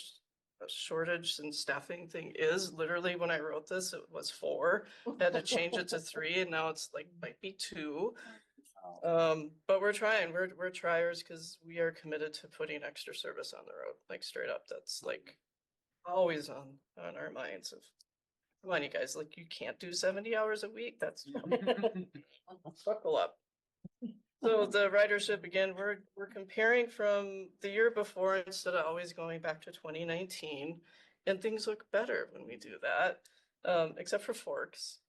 shortage and staffing thing is. Literally, when I wrote this, it was 4. Had to change it to 3, and now it's like might be 2. But we're trying. We're triers because we are committed to putting extra service on the road. Like straight up, that's like always on our minds. Of come on, you guys, like you can't do 70 hours a week. That's buckle up. So the ridership again, we're comparing from the year before instead of always going back to 2019, and things look better when we do that. Except for Forks.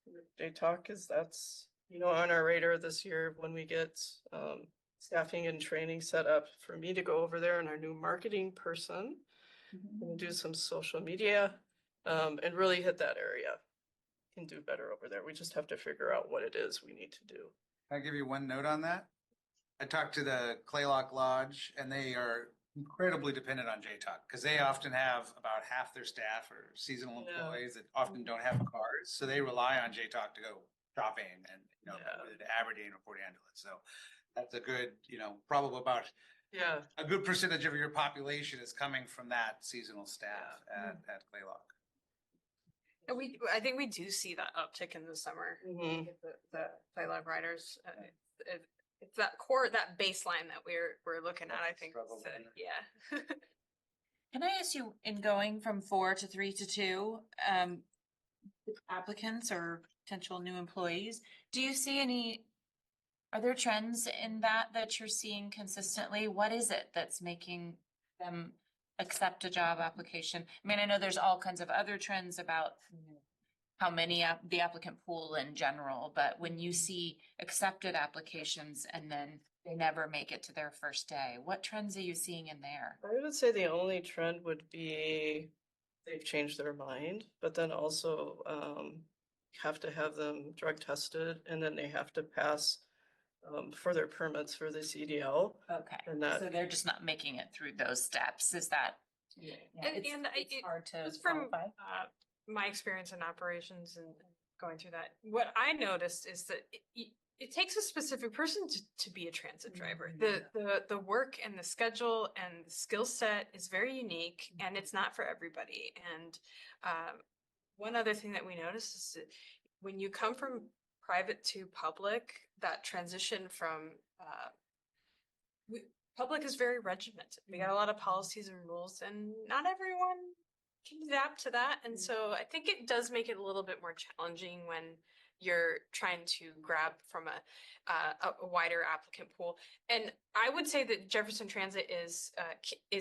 JTalk that's on our radar this year when we get staffing and training set up for me to go over there and our new marketing person and do some social media and really hit that area. Can do better over there. We just have to figure out what it is we need to do. Can I give you one note on that? I talked to the Claylock Lodge and they are incredibly dependent on JTalk because they often have about half their staff or seasonal employees that often don't have cars. So they rely on JTalk to go shopping and, to Aberdeen or Port Angeles. So that's a good, probably about a good percentage of your population is coming from that seasonal staff at Claylock. I think we do see that uptick in the summer. The Claylock riders. It's that core, that baseline that we're looking at. I think. Yeah. Can I ask you, in going from 4 to 3 to 2, applicants or potential new employees, do you see are there trends in that you're seeing consistently? What is it that's making them accept a job application? I mean, I know there's all kinds of other trends about how many the applicant pool in general, but when you see accepted applications and then they never make it to their first day, what trends are you seeing in there? I would say the only trend would be they've changed their mind, but then also have to have them drug tested and then they have to pass for their permits for the CDL. Okay, and that, so they're just not making it through those steps. Is that? It's hard to just from qualify. My experience in operations and going through that, what I noticed is that it takes a specific person to be a transit driver. The work and the schedule and the skill set is very unique and it's not for everybody. And one other thing that we noticed is that when you come from private to public, that transition from public is very regimented. We got a lot of policies and rules and not everyone can adapt to that. And so I think it does make it a little bit more challenging when you're trying to grab from a wider applicant pool. And I would say that Jefferson Transit is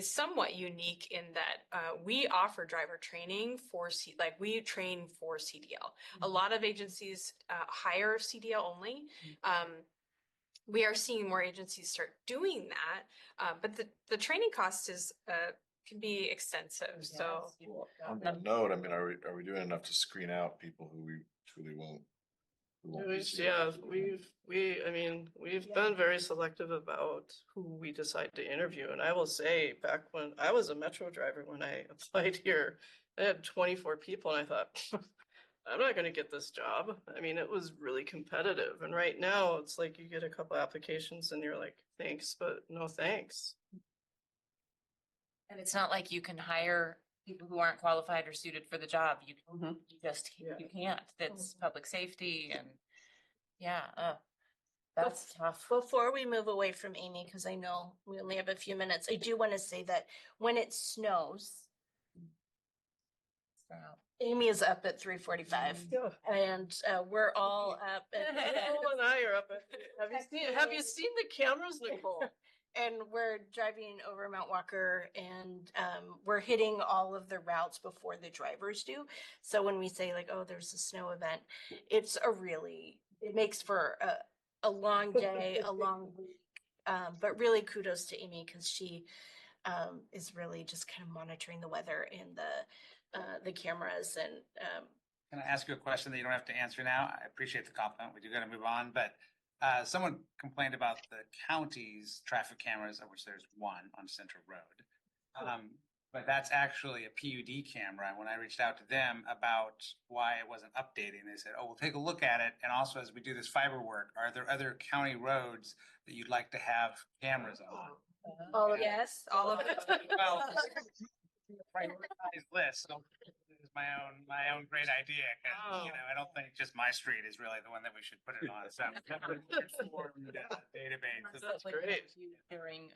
somewhat unique in that we offer driver training for we train for CDL. A lot of agencies hire CDL only. We are seeing more agencies start doing that, but the training cost is can be extensive. So On that note, I mean, are we doing enough to screen out people who we truly won't? who won't be CDL? Yeah, I mean, we've been very selective about who we decide to interview. And I will say, back when I was a Metro driver, when I applied here, I had 24 people and I thought, I'm not gonna get this job. I mean, it was really competitive. And right now, it's like you get a couple applications and you're like, thanks, but no thanks. And it's not like you can hire people who aren't qualified or suited for the job. You just, you can't. That's public safety and that's tough. Before we move away from Amy, because I know we only have a few minutes, I do want to say that when it snows, Amy is up at 3:45 and we're all up at Nicole and I are up at, have you seen the cameras, Nicole? And we're driving over Mount Walker and we're hitting all of the routes before the drivers do. So when we say like, oh, there's a snow event, it makes for a long day, a long week. But really kudos to Amy because she is really just kind of monitoring the weather and the cameras and Can I ask you a question that you don't have to answer now? I appreciate the compliment. We do gotta move on, but someone complained about the county's traffic cameras, of which there's one on Central Road. But that's actually a PUD camera. And when I reached out to them about why it wasn't updating, they said, oh, we'll take a look at it. And also, as we do this fiber work, are there other county roads that you'd like to have cameras on? all of yes, all of it. Well, prioritized list. So this is my own great idea because I don't think just my street is really the one that we should put it on. So informed database. That's great. During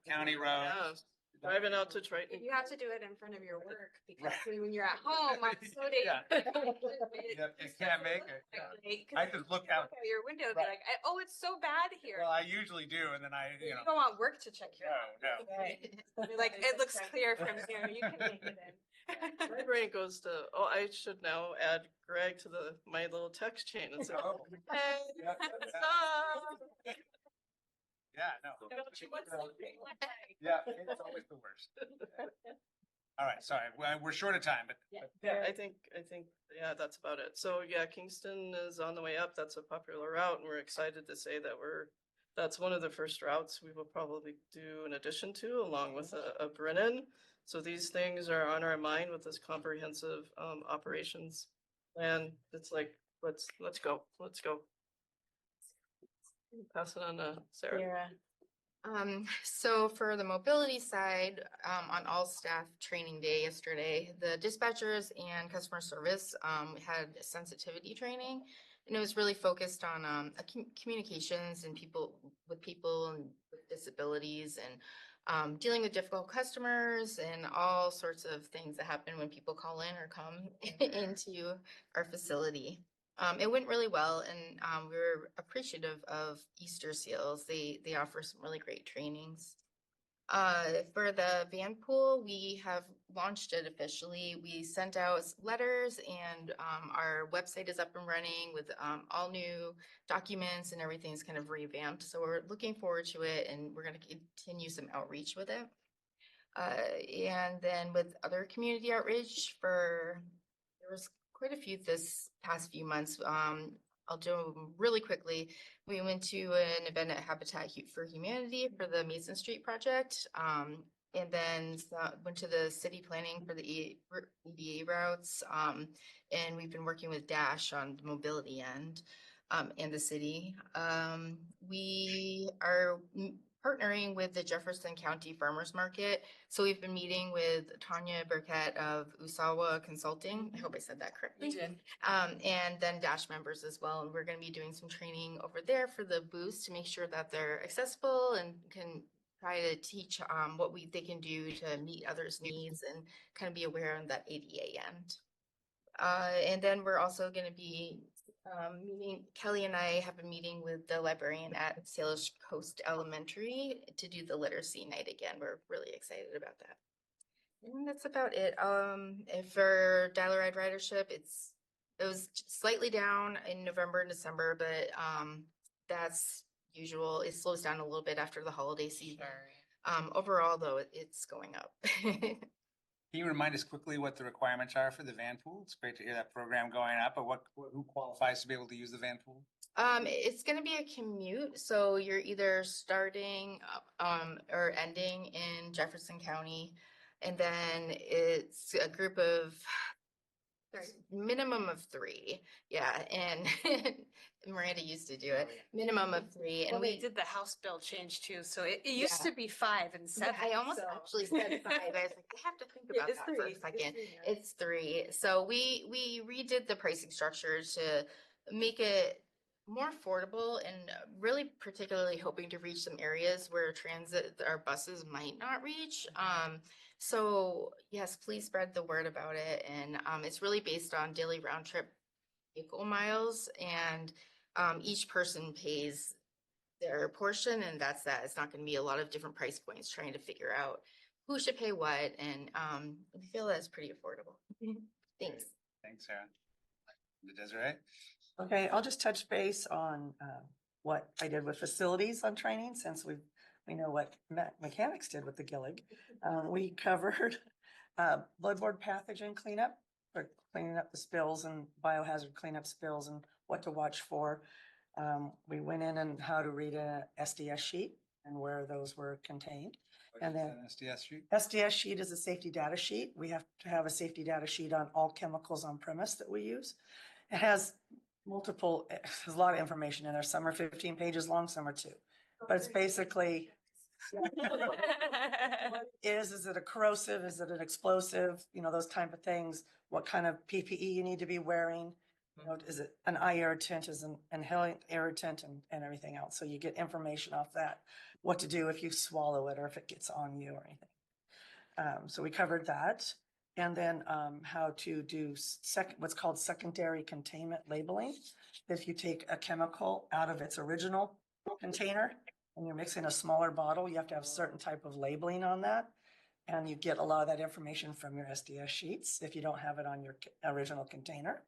county roads. Driving out to Triton. You have to do it in front of your work because when you're at home on snow day, You can't make it. I just look out your window and be like, oh, it's so bad here. Well, I usually do, and then You don't want work to check your. No. You're like, it looks clear from here. You can make it in. My brain goes to, I should now add Greg to my little text chain and say, Yeah, no. Yeah, it's always the worst. All right, sorry, we're short of time, but. Yeah, I think, that's about it. So yeah, Kingston is on the way up. That's a popular route and we're excited to say that that's one of the first routes we will probably do in addition to, along with a Brennan. So these things are on our mind with this comprehensive operations plan. It's like, let's go. Pass it on to Sarah. So for the mobility side, on all staff training day yesterday, the dispatchers and customer service had sensitivity training, and it was really focused on communications and people with disabilities and dealing with difficult customers and all sorts of things that happen when people call in or come into our facility. It went really well, and we were appreciative of Easter Seals. They offer some really great trainings. For the van pool, we have launched it officially. We sent out letters, and our website is up and running with all new documents, and everything's kind of revamped. So we're looking forward to it, and we're going to continue some outreach with it. And then with other community outreach, there was quite a few this past few months. I'll do them really quickly. We went to an event at Habitat for Humanity for the Mason Street project, and then went to the city planning for the EDA routes. And we've been working with Dash on the mobility end and the city. We are partnering with the Jefferson County Farmers Market. So we've been meeting with Tanya Burkett of Usawa Consulting. I hope I said that correctly. You did. And then Dash members as well. And we're going to be doing some training over there for the booths to make sure that they're accessible and can try to teach what they can do to meet others' needs and kind of be aware on that ADA end. And then we're also going to be Kelly and I have a meeting with the librarian at Sailors Coast Elementary to do the literacy night again. We're really excited about that. And that's about it. And for Dial-A-Ride ridership, it was slightly down in November and December, but that's usual. It slows down a little bit after the holiday season. Overall, though, it's going up. Can you remind us quickly what the requirements are for the van pool? It's great to hear that program going up, but who qualifies to be able to use the van pool? It's gonna be a commute, so you're either starting or ending in Jefferson County, and then it's a group of minimum of 3. Yeah, and Miranda used to do it. Minimum of 3, and Well, we they did the House bill change too, so it used Yeah. to be 5 and 7. I almost actually said 5. I was like, I have to think about It's that for a 3. second. It's 3. So we redid the pricing structure to make it more affordable and really particularly hoping to reach some areas where transit our buses might not reach. So yes, please spread the word about it. And it's really based on daily round trip vehicle miles, and each person pays their portion, and that's that. It's not going to be a lot of different price points trying to figure out who should pay what, and we feel that's pretty affordable. Thanks. Thanks, Sarah. Desiree? Okay, I'll just touch base on what I did with facilities on training, since we know what mechanics did with the Gillig. We covered bloodborne pathogen cleanup, for cleaning up the spills and biohazard cleanup spills and what to watch for. We went in and how to read a SDS sheet and where those were contained. And then SDS sheet? SDS sheet is a safety data sheet. We have to have a safety data sheet on all chemicals on premise that we use. It has it has a lot of information in there. Some are 15 pages long, some are 2. But it's basically, is it a corrosive? Is it an explosive? You know, those type of things. What kind of PPE you need to be wearing? You know, is it an eye irritant? Is an inhalant irritant and everything else? So you get information off that. What to do if you swallow it or if it gets on you or anything. So we covered that. And then how to do what's called secondary containment labeling. If you take a chemical out of its original container and you're mixing a smaller bottle, you have to have a certain type of labeling on that. And you get a lot of that information from your SDS sheets if you don't have it on your original container.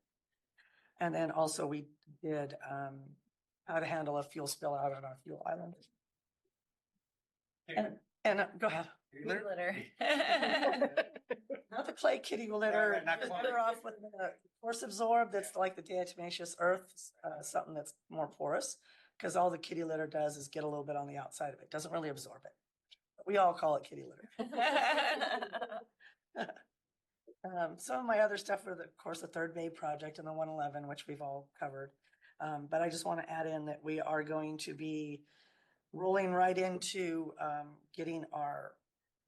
And then also we did how to handle a fuel spill out on our fuel island. And go ahead. Litter. Not the clay kitty litter. Right, not clay. Litter off with the force absorb. That's like the diatomaceous earth, something that's more porous. Because all the kitty litter does is get a little bit on the outside of it. Doesn't really absorb it. But we all call it kitty litter. Some of my other stuff were, of course, the Third Bay project and the 111, which we've all covered. But I just want to add in that we are going to be rolling right into getting our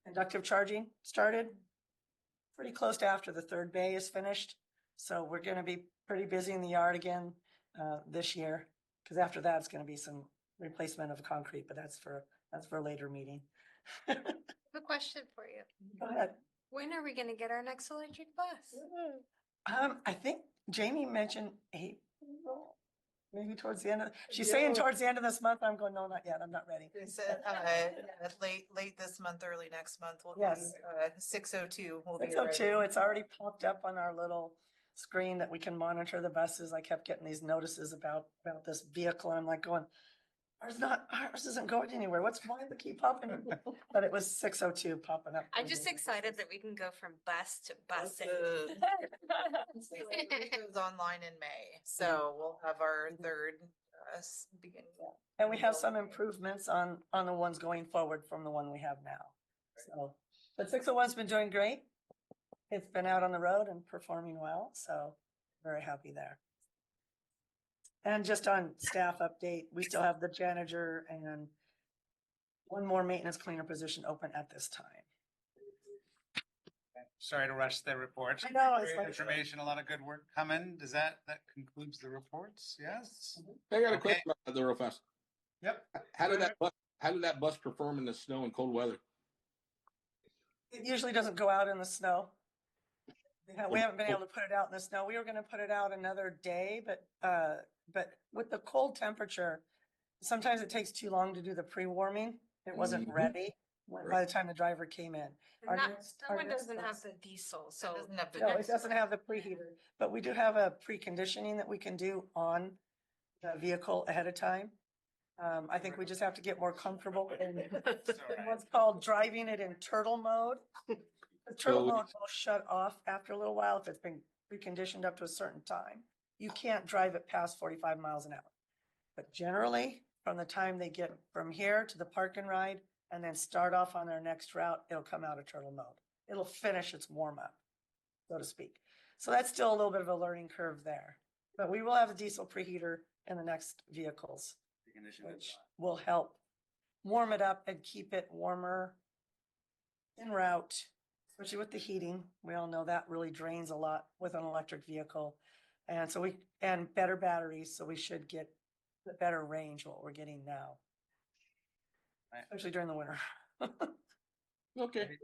inductive charging started pretty close to after the Third Bay is finished. So we're going to be pretty busy in the yard again this year, because after that it's going to be some replacement of concrete, but that's for a later meeting. I have a question for you. Go ahead. When are we gonna get our next electric bus? I think Jamie mentioned April, maybe towards the end of, she's saying towards the end of this month. I'm going, no, not yet. I'm not ready. They said, late this month, early next month, will be, Yes. 6:02 will be. 602, it's already popped up on our little screen that we can monitor the buses. I kept getting these notices about this vehicle, and I'm like going, ours isn't going anywhere. Why do they keep popping? But it was 602 popping up. I'm just excited that we can go from bus to busing. It goes online in May, so we'll have our third begin. And we have some improvements on the ones going forward from the one we have now. So, but 601's been doing great. It's been out on the road and performing well, so very happy there. And just on staff update, we still have the janitor and one more maintenance cleaner position open at this time. Sorry to rush the reports. I know, it's Great like- information, a lot of good work coming. That concludes the reports? Yes? I got a Okay. question about that real fast. Yep. How did that bus perform in the snow and cold weather? It usually doesn't go out in the snow. We haven't been able to put it out in the snow. We were gonna put it out another day, but with the cold temperature, sometimes it takes too long to do the pre-warming. It wasn't Mhm. ready by the time the driver came in. Our That, next- that our one next doesn't bus- have the diesel, so. No, it doesn't have the preheater, but we do have a preconditioning that we can do on the vehicle ahead of time. I think we just have to get more comfortable in what's called driving it in turtle mode. The turtle So- mode will shut off after a little while if it's been preconditioned up to a certain time. You can't drive it past 45 miles an hour. But generally, from the time they get from here to the park and ride and then start off on their next route, it'll come out of turtle mode. It'll finish its warm up, so to speak. So that's still a little bit of a learning curve there. But we will have a diesel preheater in the next vehicles, which will help warm it up and keep it warmer en route, especially with the heating. We all know that really drains a lot with an electric vehicle. And so and better batteries, so we should get the better range what we're getting now. Especially during the winter. Okay.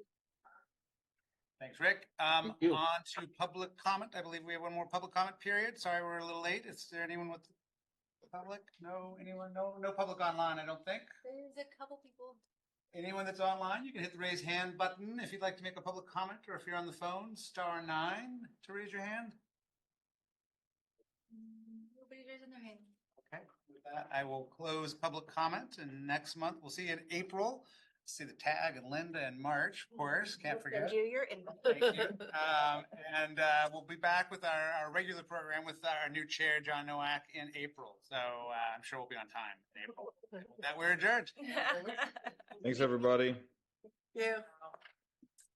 Thanks, Rick. you. On to public comment. I believe we have one more public comment period. Sorry, we're a little late. Is there anyone with the public? No, anyone? No public online, I don't think. There's a couple people. Anyone that's online, you can hit the raise hand button if you'd like to make a public comment, or if you're on the phone, *9 to raise your hand. Nobody's raising their hand. Okay, with that, I will close public comment, and next month, we'll see you in April. See the tag and Linda in March, of course, can't forget. Send you your invite. Thank you. And we'll be back with our regular program with our new chair, John Nowak, in April. So I'm sure we'll be on time in April. With that, we're adjourned. Thanks, everybody. Yeah.